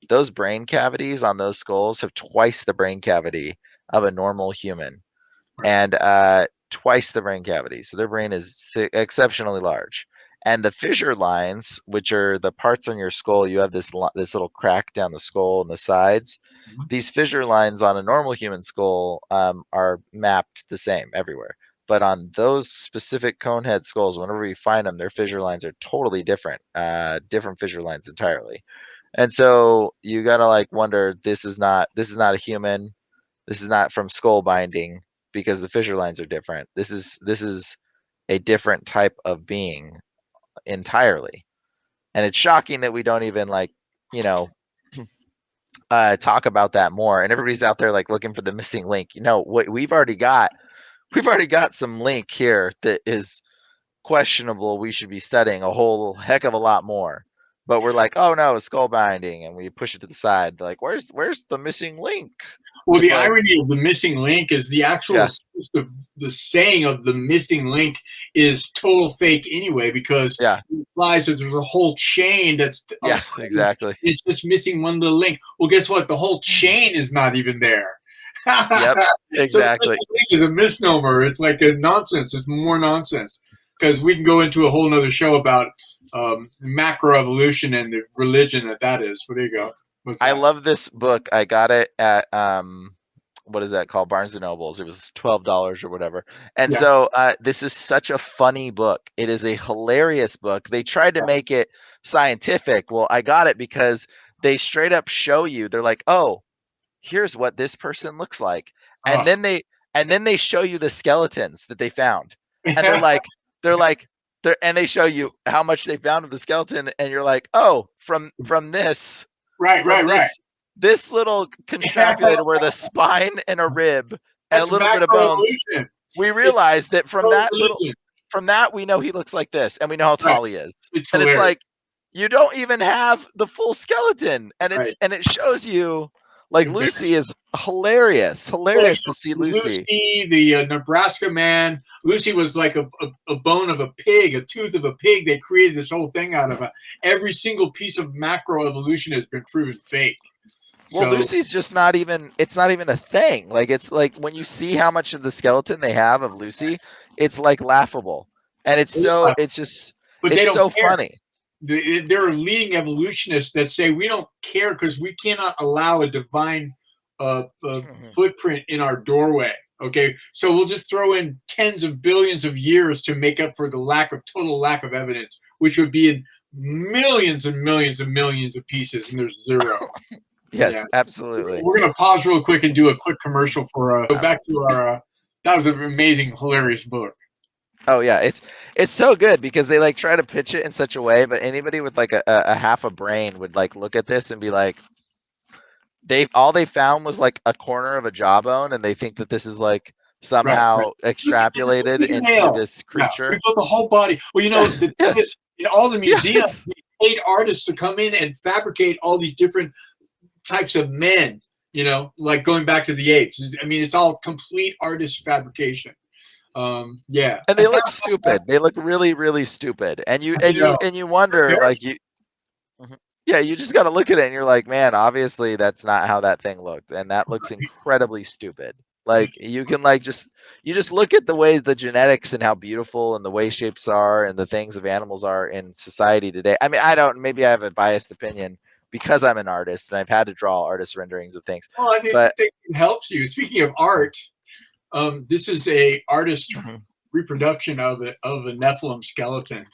Speaker 2: those brain cavities on those skulls have twice the brain cavity of a normal human,
Speaker 1: Right.
Speaker 2: and twice the brain cavity. So their brain is exceptionally large. And the fissure lines, which are the parts on your skull, you have this little crack down the skull and the sides.
Speaker 1: Mhm.
Speaker 2: These fissure lines on a normal human skull are mapped the same everywhere. But on those specific conehead skulls, whenever you find them, their fissure lines are totally different, different fissure lines entirely. And so you gotta like wonder, this is not a human. This is not from skull binding because the fissure lines are different. This is a different type of being entirely. And it's shocking that we don't even like, you know, talk about that more. And everybody's out there like looking for the missing link. What we've already got some link here that is questionable. We should be studying a whole heck of a lot more. But we're like, oh no, it's skull binding, and we push it to the side. Like, where's the missing link?
Speaker 1: Well,
Speaker 2: It's
Speaker 1: the
Speaker 2: like,
Speaker 1: irony of the missing link is the actual
Speaker 2: yeah,
Speaker 1: the saying of the missing link is total fake anyway, because
Speaker 2: yeah,
Speaker 1: it implies that there's a whole chain that's
Speaker 2: yeah,
Speaker 1: present.
Speaker 2: exactly.
Speaker 1: It's just missing one little link. Well, guess what? The whole chain is not even there.
Speaker 2: Yep,
Speaker 1: So the
Speaker 2: exactly.
Speaker 1: missing link is a misnomer. It's like a nonsense. It's more nonsense, because we can go into a whole nother show about macroevolution and the religion that is. Well, there you go. What's
Speaker 2: I
Speaker 1: that?
Speaker 2: love this book. I got it at what is that called? Barnes and Nobles. It was $12 or whatever. And
Speaker 1: Yeah.
Speaker 2: so this is such a funny book. It is a hilarious book. They tried to make it scientific. Well, I got it because they straight up show you. They're like, "Oh, here's what this person looks like." And
Speaker 1: Oh.
Speaker 2: then they show you the skeletons that they found. And they're like they show you how much they found of the skeleton, and you're like, "Oh, from this
Speaker 1: Right,
Speaker 2: from
Speaker 1: right, right.
Speaker 2: this little constrapulator where the spine and a rib and a
Speaker 1: That's
Speaker 2: little bit of bones,
Speaker 1: macroevolution.
Speaker 2: we
Speaker 1: It's
Speaker 2: realize that
Speaker 1: pro-religion.
Speaker 2: from that we know he looks like this, and we know how
Speaker 1: Right.
Speaker 2: tall he is."
Speaker 1: It's
Speaker 2: And it's
Speaker 1: hilarious.
Speaker 2: like, you don't even have the full skeleton, and
Speaker 1: Right.
Speaker 2: it shows you like
Speaker 1: Embarrassing.
Speaker 2: Lucy is hilarious
Speaker 1: Well,
Speaker 2: to see Lucy.
Speaker 1: Lucy, the Nebraska man. Lucy was like a bone of a pig, a tooth of a pig. They created this whole thing out of it. Every single piece of macroevolution has been proven fake.
Speaker 2: Well,
Speaker 1: So
Speaker 2: Lucy's just not even, it's not even a thing. Like, it's like when you see how much of the skeleton they have of Lucy, it's like laughable. And
Speaker 1: but they
Speaker 2: it's
Speaker 1: don't
Speaker 2: so
Speaker 1: care.
Speaker 2: funny.
Speaker 1: There are leading evolutionists that say we don't care because we cannot allow a divine footprint in our doorway. Okay, so we'll just throw in tens of billions of years to make up for the total lack of evidence, which would be in millions and millions and millions of pieces, and there's zero. Yeah,
Speaker 2: Yes, absolutely.
Speaker 1: we're gonna pause real quick and do a quick commercial for go
Speaker 2: Um,
Speaker 1: back to our. That was an amazing, hilarious book.
Speaker 2: oh yeah, it's so good because they like try to pitch it in such a way, but anybody with like a half a brain would like look at this and be like, they found was like a corner of a jawbone, and they think that this is like
Speaker 1: Right, right.
Speaker 2: somehow
Speaker 1: Look, this is a
Speaker 2: extrapolated into
Speaker 1: fingernail.
Speaker 2: this
Speaker 1: Yeah, we
Speaker 2: creature.
Speaker 1: built the whole body. Well, the
Speaker 2: Yeah,
Speaker 1: thing is, in all the museums,
Speaker 2: yes.
Speaker 1: they paid artists to come in and fabricate all these different types of men. Like going back to the apes. I mean, it's all complete artist fabrication. Yeah.
Speaker 2: And they look stupid. They look really, really stupid. And you
Speaker 1: I
Speaker 2: and you
Speaker 1: know.
Speaker 2: and you wonder, like,
Speaker 1: Embarrassing.
Speaker 2: you Mhm. Yeah, you just got to look at it and you're like, man, obviously that's not how that thing looked, and that looks incredibly stupid. Like, you can like you just look at the way the genetics and how beautiful and the way shapes are and the things of animals are in society today. I mean, I don't, maybe I have a biased opinion because I'm an artist and I've had to draw artist renderings of things.
Speaker 1: Well, I think
Speaker 2: But
Speaker 1: it helps you. Speaking of art, this is a artist
Speaker 2: Mhm.
Speaker 1: reproduction of a Nephilim skeleton.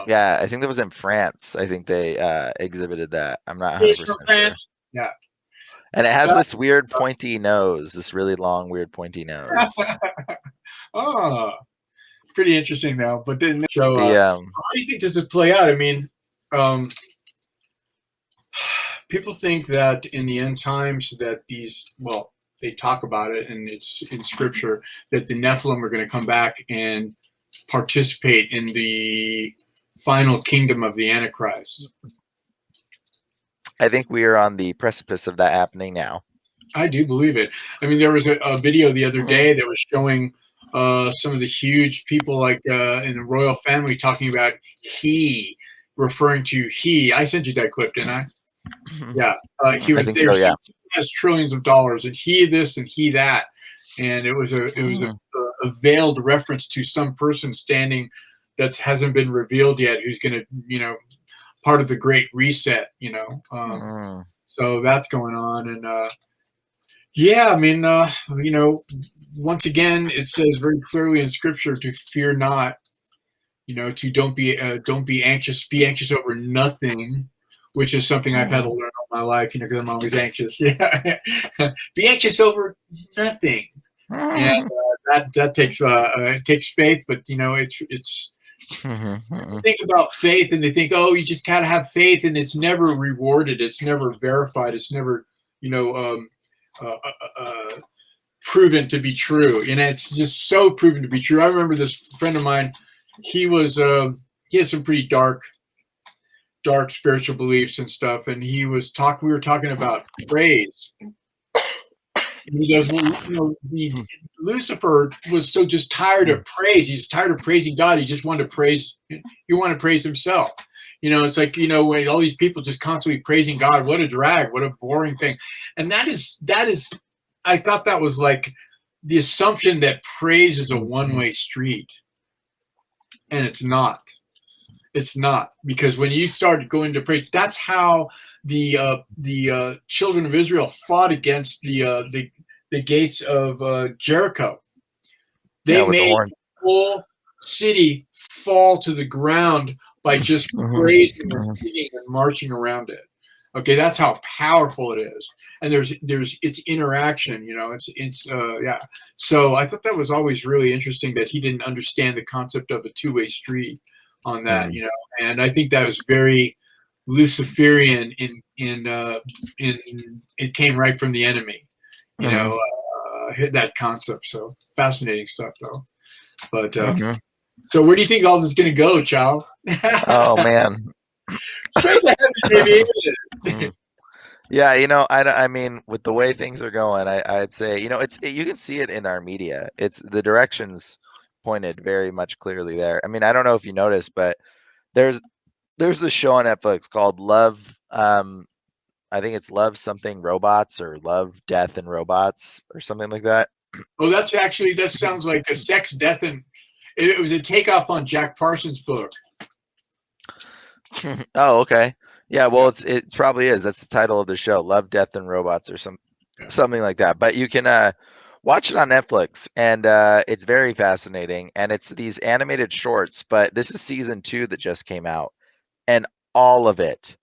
Speaker 2: Yeah, I think that was in France. I think they exhibited that. I'm not
Speaker 1: He's from
Speaker 2: 100% sure.
Speaker 1: France. Yeah.
Speaker 2: And it has
Speaker 1: That-
Speaker 2: this weird pointy nose, this really long, weird pointy nose.
Speaker 1: Ah, pretty interesting though. But then, so
Speaker 2: The
Speaker 1: how do you think this would play out? I mean, um, people think that in the end times that these, well, they talk about it and it's in scripture that the Nephilim are going to come back and participate in the final kingdom of the Antichrist.
Speaker 2: I think we are on the precipice of that happening now.
Speaker 1: I do believe it. I mean, there was a video the other day that was showing some of the huge people like in the royal family talking about he, referring to he. I sent you that clip, didn't I? Yeah. He
Speaker 2: I
Speaker 1: was
Speaker 2: think
Speaker 1: there.
Speaker 2: so, yeah.
Speaker 1: He has trillions of dollars, and he this and he that, and it was a veiled reference to some person standing that hasn't been revealed yet, who's going to, part of the Great Reset. So that's going on, and yeah, I mean, once again, it says very clearly in Scripture to fear not. To don't be anxious. Be anxious over nothing, which is something I've had to learn all my life. Because I'm always anxious. Yeah, be anxious over nothing, and that takes it takes faith. But it's think about faith, and they think, oh, you just gotta have faith, and it's never rewarded. It's never verified. It's never you know. Uh, uh, uh, proven to be true, and it's just so proven to be true. I remember this friend of mine. He has some pretty dark spiritual beliefs and stuff, and we were talking about praise. And he goes, well, the Lucifer was so just tired of praise. He's tired of praising God. He just wanted to praise. He wanted to praise himself. It's like, when all these people just constantly praising God, what a drag, what a boring thing. And that is, I thought that was like the assumption that praise is a one-way street. And it's not. It's not, because when you start going to praise, that's how the children of Israel fought against the gates of Jericho. They made the whole city fall to the ground by just praising and singing and marching around it. Okay, that's how powerful it is, and there's it's interaction. It's yeah. So I thought that was always really interesting that he didn't understand the concept of a two-way street on that. And I think that was very Luciferian in it came right from the enemy. That concept. So fascinating stuff, though. But so where do you think all this is going to go, Chow?
Speaker 2: Oh man.
Speaker 1: Straight to heaven, baby.
Speaker 2: Yeah, I mean, with the way things are going, I'd say, you can see it in our media. It's the directions pointed very much clearly there. I mean, I don't know if you noticed, but there's this show on Netflix called Love. I think it's Love Something Robots or Love, Death and Robots or something like that.
Speaker 1: Oh, that sounds like a sex, death, and it was a takeoff on Jack Parsons' book.
Speaker 2: Oh, okay. Yeah, well, it probably is. That's the title of the show, Love, Death, and Robots, or something like that. But you can watch it on Netflix, and it's very fascinating. And it's these animated shorts, but this is season 2 that just came out, and all of it,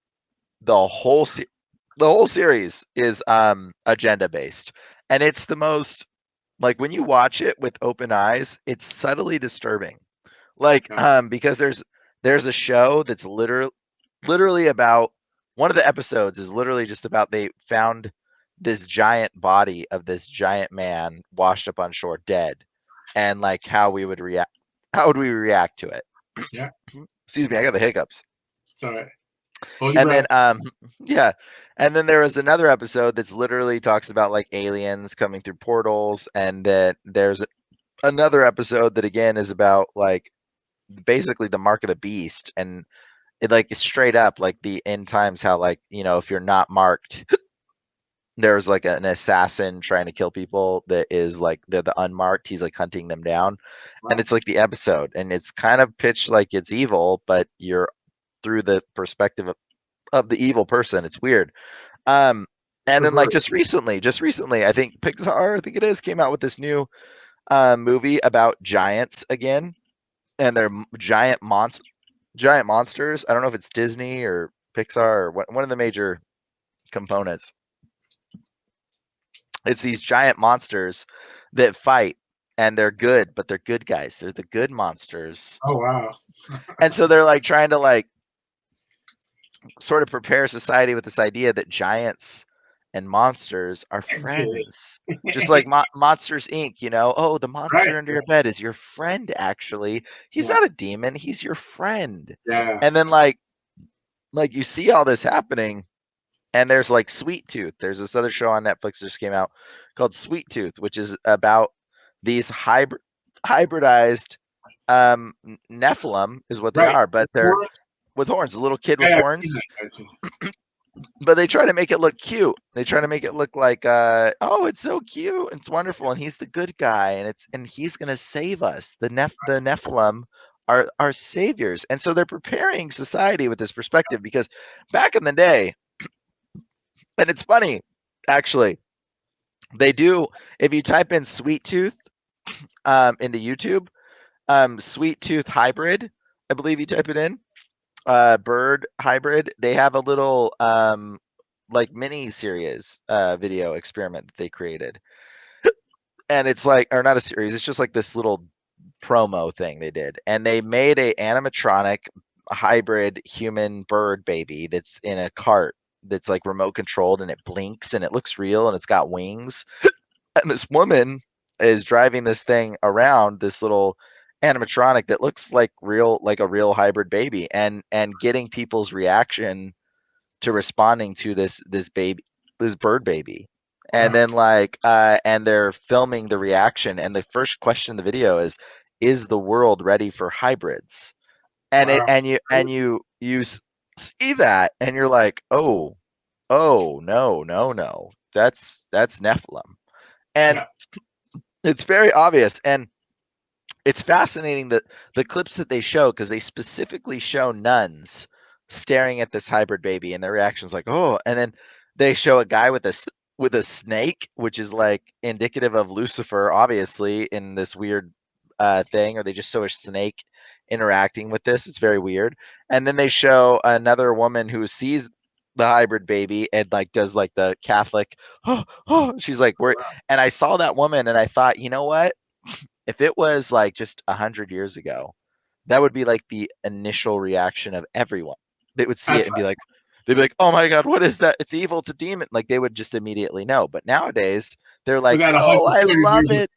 Speaker 2: the whole series is agenda based, and it's the most, like, when you watch it with open eyes, it's subtly disturbing. Like, because there's a show that's literally about, one of the episodes is literally just about they found this giant body of this giant man washed up on shore dead, and like how would we react to it.
Speaker 1: Yeah.
Speaker 2: Excuse me, I got the hiccups.
Speaker 1: All right.
Speaker 2: And then yeah, and then there was another episode that's literally talks about like aliens coming through portals, and that there's another episode that again is about like basically the mark of the beast, and it like straight up like the end times, how like, if you're not marked, there's like an assassin trying to kill people that is like they're the unmarked, he's like hunting them down. Wow. And it's like the episode, and it's kind of pitched like it's evil, but you're through the perspective of the evil person. It's weird. And then like just recently I think Pixar, I think it is, came out with this new movie about giants again, and they're giant monsters. I don't know if it's Disney or Pixar or one of the major components. It's these giant monsters that fight, and they're good, but they're good guys. They're the good monsters.
Speaker 1: Oh wow.
Speaker 2: And so they're like trying to like sort of prepare society with this idea that giants and monsters are
Speaker 1: Okay.
Speaker 2: friends. Just like Monsters Inc., you know, oh, the
Speaker 1: Right.
Speaker 2: monster under your bed is your friend, actually. He's
Speaker 1: Yeah.
Speaker 2: not a demon, he's your friend.
Speaker 1: Yeah.
Speaker 2: And then like you see all this happening, and there's like Sweet Tooth. There's this other show on Netflix that just came out called Sweet Tooth, which is about these hybridized Nephilim is what they
Speaker 1: Right.
Speaker 2: are, but they're
Speaker 1: Horns?
Speaker 2: with horns, a little kid with
Speaker 1: Yeah, I've seen
Speaker 2: horns.
Speaker 1: that. I've seen
Speaker 2: But they try to make it look cute. They try to make it look like, oh, it's so cute, it's wonderful, and he's the good guy, and he's gonna save us. The Nephilim are saviors, and so they're preparing society with this perspective because back in the day, and it's funny, actually, they do. If you type in Sweet Tooth into YouTube, Sweet Tooth hybrid, I believe you type it in, bird hybrid, they have a little like mini series video experiment that they created, and it's like, or not a series, it's just like this little promo thing they did, and they made a animatronic hybrid human bird baby that's in a cart that's like remote controlled, and it blinks and it looks real and it's got wings, and this woman is driving this thing around, this little animatronic that looks like real, like a real hybrid baby, and getting people's reaction to responding to this baby, this bird baby. And
Speaker 1: Wow.
Speaker 2: then like and they're filming the reaction, and the first question in the video is the world ready for hybrids? And it
Speaker 1: Wow.
Speaker 2: and you see that, and you're like, oh, no, that's Nephilim. And
Speaker 1: Yeah.
Speaker 2: it's very obvious, and it's fascinating that the clips that they show, because they specifically show nuns staring at this hybrid baby, and their reactions like, oh, and then they show a guy with a snake, which is like indicative of Lucifer, obviously, in this weird thing, or they just show a snake interacting with this. It's very weird. And then they show another woman who sees the hybrid baby and like does like the Catholic, oh, she's like, we're,
Speaker 1: Wow.
Speaker 2: and I saw that woman and I thought, you know what? If it was like just 100 years ago, that would be like the initial reaction of everyone. They would see it
Speaker 1: That's
Speaker 2: and be like, they'd be like, "Oh my God, what is that? It's evil, it's a demon." Like they would just immediately know. But nowadays, they're like,
Speaker 1: without
Speaker 2: "Oh, I
Speaker 1: 200
Speaker 2: love
Speaker 1: years of
Speaker 2: it."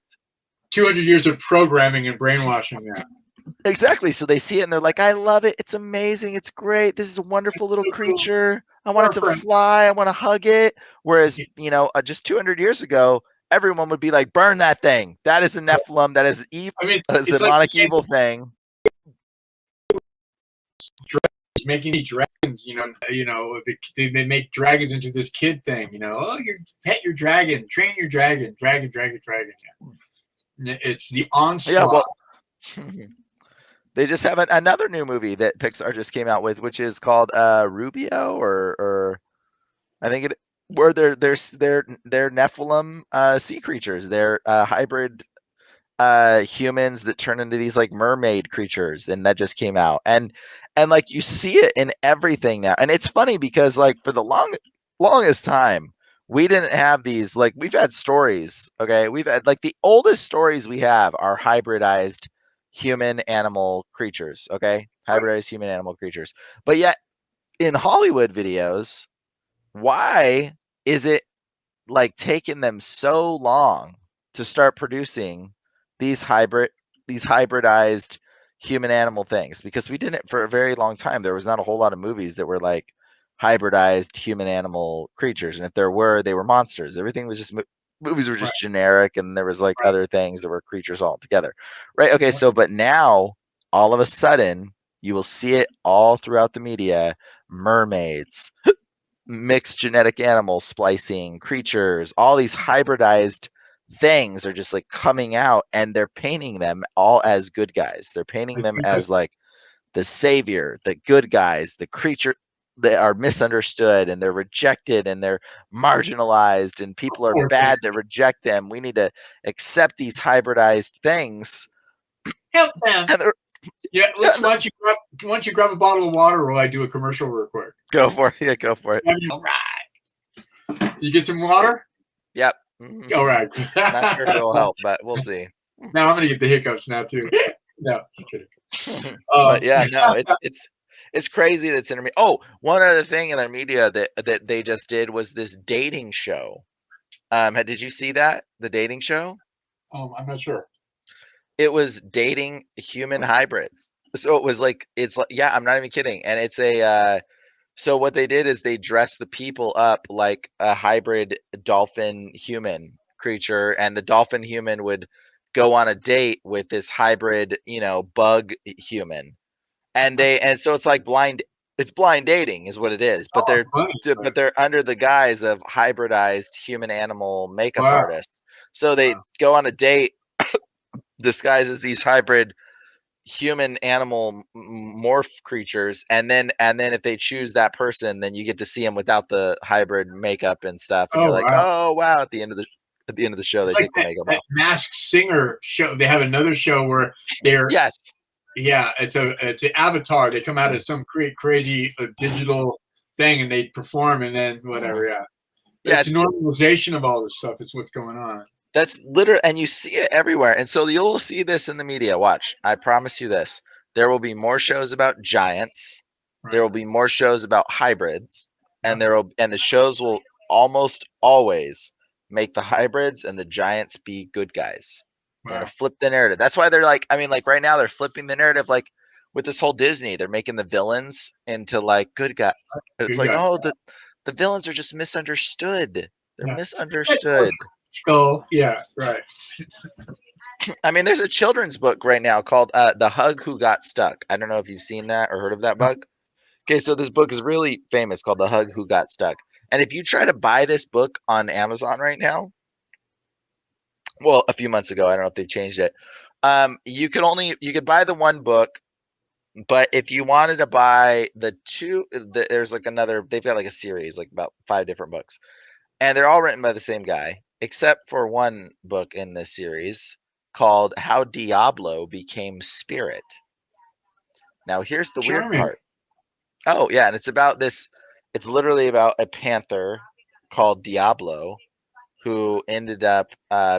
Speaker 1: 200 years of programming and brainwashing. Yeah.
Speaker 2: Exactly. So they see it and they're like, "I love it. It's amazing. It's great. This is a wonderful little
Speaker 1: So cool.
Speaker 2: creature. I want
Speaker 1: Our
Speaker 2: it to
Speaker 1: friend.
Speaker 2: fly. I want to hug it." Whereas, just 200 years ago, everyone would be like, "Burn that thing. That is a Nephilim. That is evil.
Speaker 1: I mean,
Speaker 2: That is a
Speaker 1: it's like the
Speaker 2: demonic
Speaker 1: same
Speaker 2: evil thing."
Speaker 1: making these dragons. They make dragons into this kid thing. Oh, you pet your dragon, train your dragon, dragon. Yeah. It's the
Speaker 2: Yeah,
Speaker 1: onslaught.
Speaker 2: well, they just have another new movie that Pixar just came out with, which is called Rubio, or I think it, where they're Nephilim sea creatures. They're hybrid humans that turn into these like mermaid creatures, and that just came out, and like you see it in everything now. And it's funny because like for the longest time we didn't have these, like we've had stories, okay, we've had like the oldest stories we have are hybridized human animal creatures, okay,
Speaker 1: Right.
Speaker 2: hybridized human animal creatures. But yet in Hollywood videos, why is it like taken them so long to start producing these hybridized human animal things? Because we didn't for a very long time. There was not a whole lot of movies that were like hybridized human animal creatures, and if there were, they were monsters. Everything was just movies were
Speaker 1: Right.
Speaker 2: just generic, and there was like
Speaker 1: Right.
Speaker 2: other things that were creatures all together, right? Okay,
Speaker 1: Right.
Speaker 2: so but now all of a sudden you will see it all throughout the media: mermaids, mixed genetic animal splicing creatures, all these hybridized things are just like coming out, and they're painting them all as good guys. They're painting
Speaker 1: That's
Speaker 2: them
Speaker 1: good.
Speaker 2: as like the savior, the good guys, the creature that are misunderstood and they're rejected and they're marginalized, and people are
Speaker 1: Poor thing.
Speaker 2: bad that reject them. We need to accept these hybridized things.
Speaker 1: Help them.
Speaker 2: And they're,
Speaker 1: Yeah.
Speaker 2: yeah,
Speaker 1: Why don't you grab a bottle of water while I do a commercial real quick?
Speaker 2: go for it. Yeah, go for it.
Speaker 1: All right. You get some water?
Speaker 2: Yep.
Speaker 1: All right.
Speaker 2: Not sure if it'll help, but we'll see.
Speaker 1: Now I'm gonna get the hiccups now too. No, just kidding.
Speaker 2: But yeah, no, it's crazy that's in. Oh, one other thing in their media that they just did was this dating show. Did you see that, the dating show?
Speaker 1: I'm not sure.
Speaker 2: It was dating human hybrids. So it was like it's like yeah, I'm not even kidding. And it's a so what they did is they dressed the people up like a hybrid dolphin human creature, and the dolphin human would go on a date with this hybrid, bug human. And so it's like it's blind dating is what it is, but
Speaker 1: Oh,
Speaker 2: they're
Speaker 1: funny.
Speaker 2: but they're under the guise of hybridized human animal makeup
Speaker 1: Wow.
Speaker 2: artists. So they go on a date disguised as these hybrid human animal morph creatures, and then if they choose that person, then you get to see them without the hybrid makeup and stuff, and
Speaker 1: Oh,
Speaker 2: you're like,
Speaker 1: wow.
Speaker 2: oh wow, at the end of the show they
Speaker 1: It's like
Speaker 2: take the makeup
Speaker 1: that
Speaker 2: off.
Speaker 1: Masked Singer show. They have another show where they're
Speaker 2: Yes.
Speaker 1: yeah, it's an avatar. They come out as some crazy digital thing and they perform and then whatever. Yeah,
Speaker 2: Yeah,
Speaker 1: it's a normalization of all this stuff. It's what's going on.
Speaker 2: that's literally, and you see it everywhere. And so you'll see this in the media. Watch, I promise you this. There will be more shows about giants. There
Speaker 1: Right.
Speaker 2: will be more shows about hybrids, and
Speaker 1: Yeah.
Speaker 2: the shows will almost always make the hybrids and the giants be good guys. They're
Speaker 1: Wow.
Speaker 2: gonna flip the narrative. That's why they're like, I mean, like right now they're flipping the narrative, like with this whole Disney, they're making the villains into like good guys. It's
Speaker 1: Good
Speaker 2: like,
Speaker 1: guy.
Speaker 2: oh, the villains are just misunderstood. They're
Speaker 1: Yeah.
Speaker 2: misunderstood.
Speaker 1: Skull. Yeah. Right.
Speaker 2: I mean, there's a children's book right now called "The Hug Who Got Stuck." I don't know if you've seen that or heard of that book. Okay, so this book is really famous called "The Hug Who Got Stuck," and if you try to buy this book on Amazon right now, well, a few months ago, I don't know if they changed it. You could buy the one book, but if you wanted to buy the two, there's like another. They've got like a series, like about 5 different books, and they're all written by the same guy, except for one book in this series called How Diablo Became Spirit. Now, here's the weird
Speaker 1: Charming.
Speaker 2: part. Oh, yeah, and it's literally about a panther called Diablo who ended up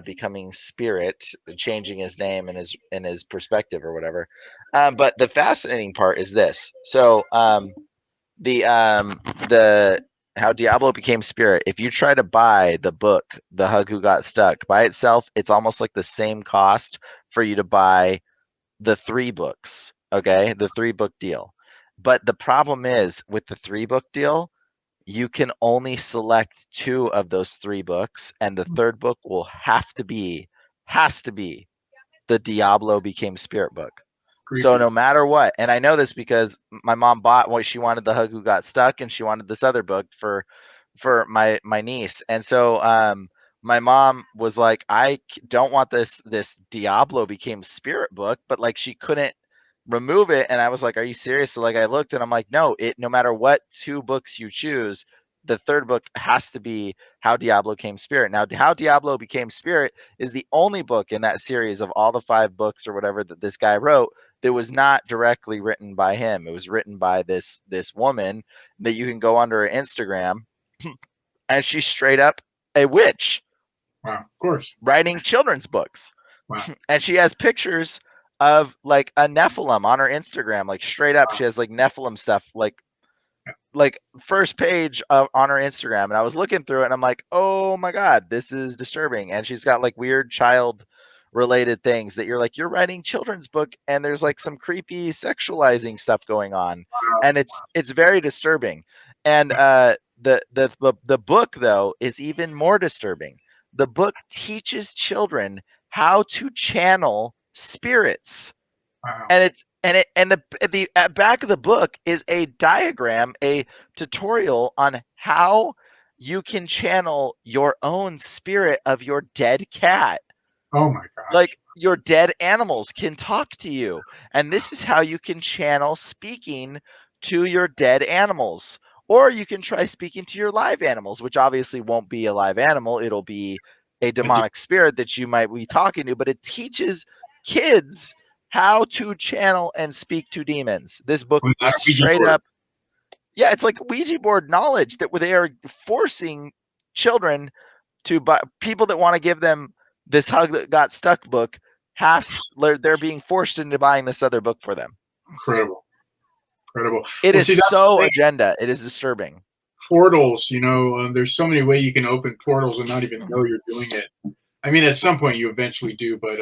Speaker 2: becoming Spirit, changing his name and his perspective or whatever. But the fascinating part is this. So, the how Diablo became Spirit. If you try to buy the book, The Hug Who Got Stuck, by itself, it's almost like the same cost for you to buy the 3 books. Okay, the 3-book deal. But the problem is with the 3-book deal, you can only select 2 of those 3 books, and the third book has to be the Diablo Became Spirit book. So
Speaker 1: Creepy.
Speaker 2: no matter what, and I know this because my mom bought what she wanted, The Hug Who Got Stuck, and she wanted this other book for my niece. And so my mom was like, don't want this Diablo Became Spirit book, but like she couldn't remove it. And I was like, are you serious? So like I looked and I'm like, no matter what 2 books you choose, the third book has to be How Diablo Became Spirit. Now, How Diablo Became Spirit is the only book in that series of all the 5 books or whatever that this guy wrote that was not directly written by him. It was written by this woman that you can go under her Instagram, and she's straight up a witch
Speaker 1: Wow. Of course.
Speaker 2: writing children's books.
Speaker 1: Wow.
Speaker 2: And she has pictures of like a Nephilim on her Instagram, like straight up. She has like Nephilim stuff, like first page on her Instagram, and I was looking through it and I'm like, oh my god, this is disturbing. And she's got like weird child related things that you're like, you're writing children's book and there's like some creepy sexualizing stuff going on, and it's very disturbing. And the book though is even more disturbing. The book teaches children how to channel spirits,
Speaker 1: Wow.
Speaker 2: and the back of the book is a diagram, a tutorial on how you can channel your own spirit of your dead cat.
Speaker 1: Oh my gosh.
Speaker 2: Like your dead animals can talk to you, and this is how you can channel speaking to your dead animals. Or you can try speaking to your live animals, which obviously won't be a live animal, it'll be a demonic spirit that you might be talking to, but it teaches kids how to channel and speak to demons. This book is straight up, yeah, it's like Ouija board knowledge that where they are forcing children to buy, people that want to give them this Hug That Got Stuck book they're being forced into buying this other book for them.
Speaker 1: Incredible.
Speaker 2: It
Speaker 1: Well,
Speaker 2: is
Speaker 1: see, that's the
Speaker 2: so
Speaker 1: thing.
Speaker 2: agenda. It is disturbing.
Speaker 1: Portals, there's so many ways you can open portals and not even know you're doing it. I mean, at some point you eventually do, but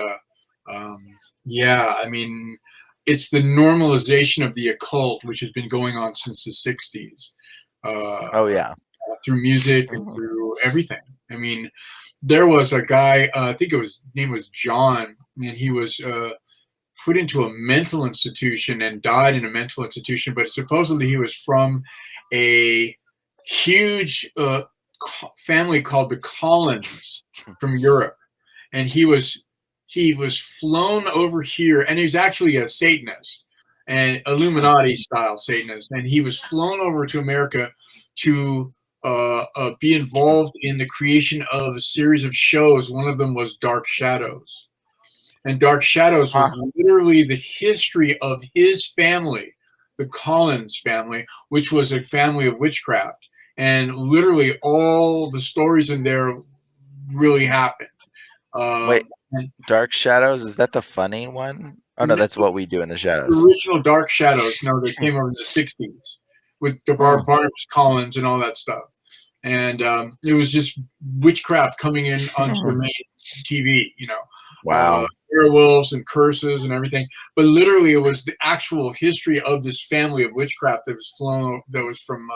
Speaker 1: yeah, I mean, it's the normalization of the occult, which has been going on since the 60s,
Speaker 2: Oh yeah.
Speaker 1: through music and through everything. I mean, there was a guy, I think his name was John, and he was put into a mental institution and died in a mental institution, but supposedly he was from a huge family called the Collins from Europe, and he was flown over here, and he was actually a Satanist and Illuminati style Satanist, and he was flown over to America to be involved in the creation of a series of shows. One of them was Dark Shadows. And Dark Shadows was literally the history of his family, the Collins family, which was a family of witchcraft. And literally all the stories in there really happened.
Speaker 2: Wait, Dark Shadows, is that the funny one? Oh no, that's What We Do in the Shadows.
Speaker 1: The original Dark Shadows, that came over in the 60s with DeBar Barnes Collins and all that stuff. And it was just witchcraft coming in onto the main TV,
Speaker 2: Wow.
Speaker 1: Werewolves and curses and everything, but literally it was the actual history of this family of witchcraft that was from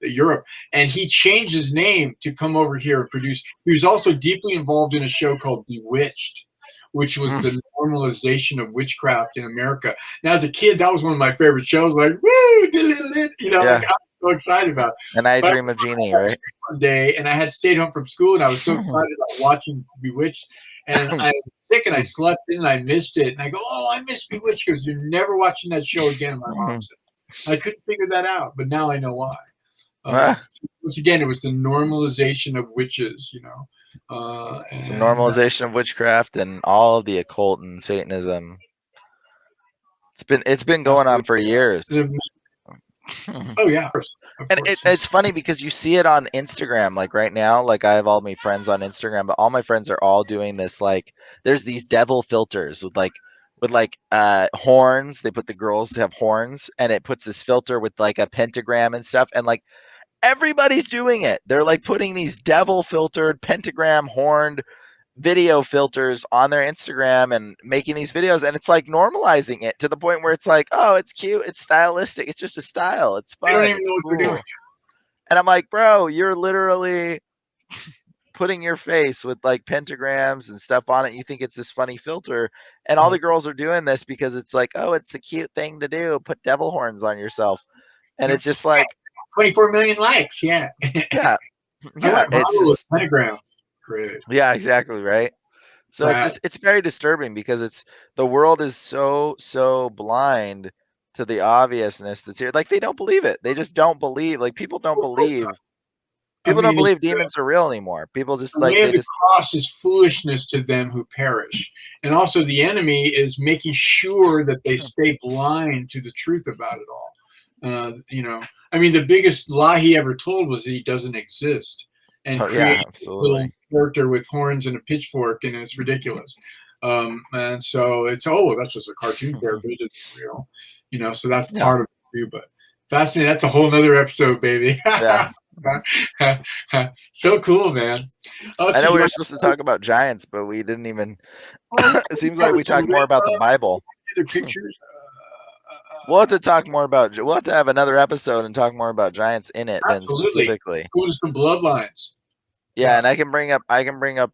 Speaker 1: Europe, and he changed his name to come over here and produce. He was also deeply involved in a show called Bewitched, which was the normalization of witchcraft in America. Now, as a kid, that was one of my favorite shows. Like, woo, like, I was so excited about it.
Speaker 2: And I Dream of Jeannie, right?
Speaker 1: One day, and I had stayed home from school, and I was so excited about watching Bewitched, and I was sick, and I slept in, and I missed it, and I go, oh, I missed Bewitched because you're never watching that show again. My mom said, I couldn't figure that out, but now I know why. Once again, it was the normalization of witches,
Speaker 2: It's the normalization of witchcraft and all of the occult and Satanism. It's been going on for years.
Speaker 1: Oh yeah, of course.
Speaker 2: And it's funny because you see it on Instagram, like right now. Like I have all my friends on Instagram, but all my friends are all doing this. Like there's these devil filters with horns. They put the girls to have horns, and it puts this filter with like a pentagram and stuff. And like everybody's doing it. They're like putting these devil filtered pentagram horned video filters on their Instagram and making these videos, and it's like normalizing it to the point where it's like, oh, it's cute, it's stylistic, it's just a style, it's fun,
Speaker 1: they don't even
Speaker 2: it's
Speaker 1: know what
Speaker 2: cool.
Speaker 1: they're doing.
Speaker 2: And I'm like, bro, you're literally putting your face with like pentagrams and stuff on it. You think it's this funny filter, and all the girls are doing this because it's like, oh, it's a cute thing to do, put devil horns on yourself. And it's just like
Speaker 1: 24 million likes. Yeah.
Speaker 2: yeah
Speaker 1: it's just pentagram. Great.
Speaker 2: Yeah, exactly, right. So it's very disturbing because the world is so blind to the obviousness that's here. Like they don't believe it. They just don't believe. Like people don't believe. People don't believe demons are real anymore. People just
Speaker 1: the way of the cross is foolishness to them who perish, and also the enemy is making sure that they stay blind to the truth about it all. I mean, the biggest lie he ever told was that he doesn't exist, and create a little character with horns and a pitchfork, and it's ridiculous. And so it's that's just a cartoon character, it isn't real, so that's part of it too. But fascinating. That's a whole nother episode, baby.
Speaker 2: Yeah.
Speaker 1: So cool, man.
Speaker 2: I know we were supposed to talk about giants, but we didn't even. It seems like we talked more about the Bible.
Speaker 1: Pictures.
Speaker 2: We'll have to talk more about. We'll have to have another episode and talk more about giants in it than specifically.
Speaker 1: Go to some bloodlines.
Speaker 2: Yeah, and I can bring up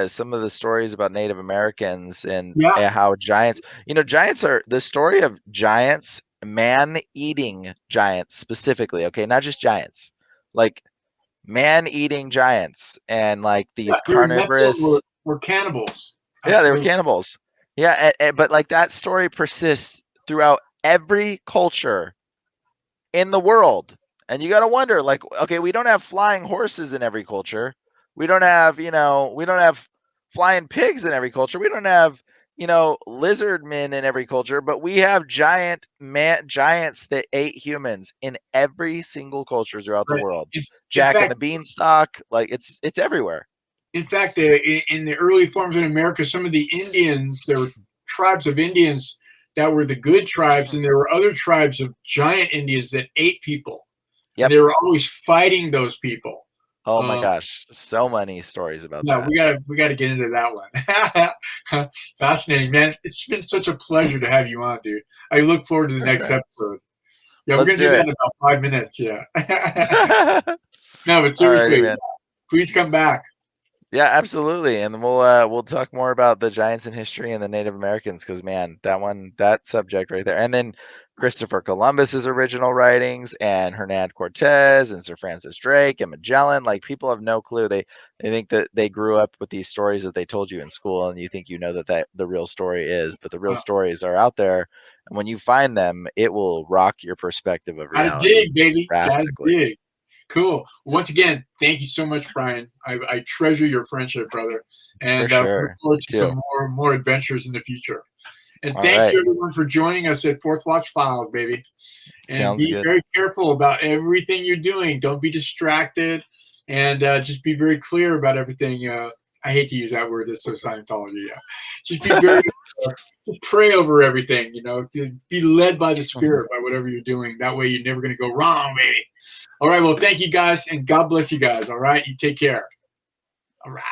Speaker 2: some of the stories about Native Americans and how giants. Giants are the story of giants, man-eating giants specifically. Okay, not just giants, like man-eating giants, and like these carnivorous
Speaker 1: were cannibals.
Speaker 2: Absolutely. Yeah, they were cannibals. Yeah, but like that story persists throughout every culture in the world. And you got to wonder, like, okay, we don't have flying horses in every culture. We don't have, we don't have flying pigs in every culture. We don't have, lizard men in every culture, but we have giants that ate humans in every single culture throughout the world. Jack and the Beanstalk, like it's everywhere.
Speaker 1: In fact, in the early forms in America, some of the Indians, there were tribes of Indians that were the good tribes, and there were other tribes of giant Indians that ate people.
Speaker 2: Yep.
Speaker 1: And they were always fighting those people.
Speaker 2: Oh my gosh, so many stories about
Speaker 1: Yeah,
Speaker 2: that.
Speaker 1: we gotta get into that one. Fascinating, man. It's been such a pleasure to have you on, dude. I look forward to the
Speaker 2: For
Speaker 1: next
Speaker 2: sure.
Speaker 1: episode. Yeah, we're
Speaker 2: Let's
Speaker 1: gonna
Speaker 2: do
Speaker 1: do that
Speaker 2: it.
Speaker 1: in about 5 minutes. Yeah. No, but
Speaker 2: Alrighty,
Speaker 1: seriously,
Speaker 2: man.
Speaker 1: please come back.
Speaker 2: Yeah, absolutely, and we'll talk more about the giants in history and the Native Americans because man, that subject right there, and then Christopher Columbus's original writings and Hernán Cortez and Sir Francis Drake and Magellan. Like people have no clue. They think that they grew up with these stories that they told you in school, and you think you know that the real story is, but the real stories are out there, and when you find them, it will rock your perspective of
Speaker 1: Gotta
Speaker 2: reality
Speaker 1: dig, baby. Gotta
Speaker 2: drastically.
Speaker 1: dig. Cool. Once again, thank you so much, Brian. I treasure your friendship, brother,
Speaker 2: For
Speaker 1: and we look
Speaker 2: sure.
Speaker 1: forward
Speaker 2: Me
Speaker 1: to some
Speaker 2: too.
Speaker 1: more adventures in the future. And
Speaker 2: All
Speaker 1: thank
Speaker 2: right.
Speaker 1: you, everyone, for joining us at Fourth Watch Files, baby. And
Speaker 2: Sounds
Speaker 1: be
Speaker 2: good.
Speaker 1: very careful about everything you're doing. Don't be distracted, and just be very clear about everything. I hate to use that word. It's so Scientology. Yeah, just be very. Just pray over everything. You know, to be led by the Spirit by whatever you're doing. That way, you're never going to go wrong, baby. All right. Well, thank you guys, and God bless you guys. All right. You take care. All right.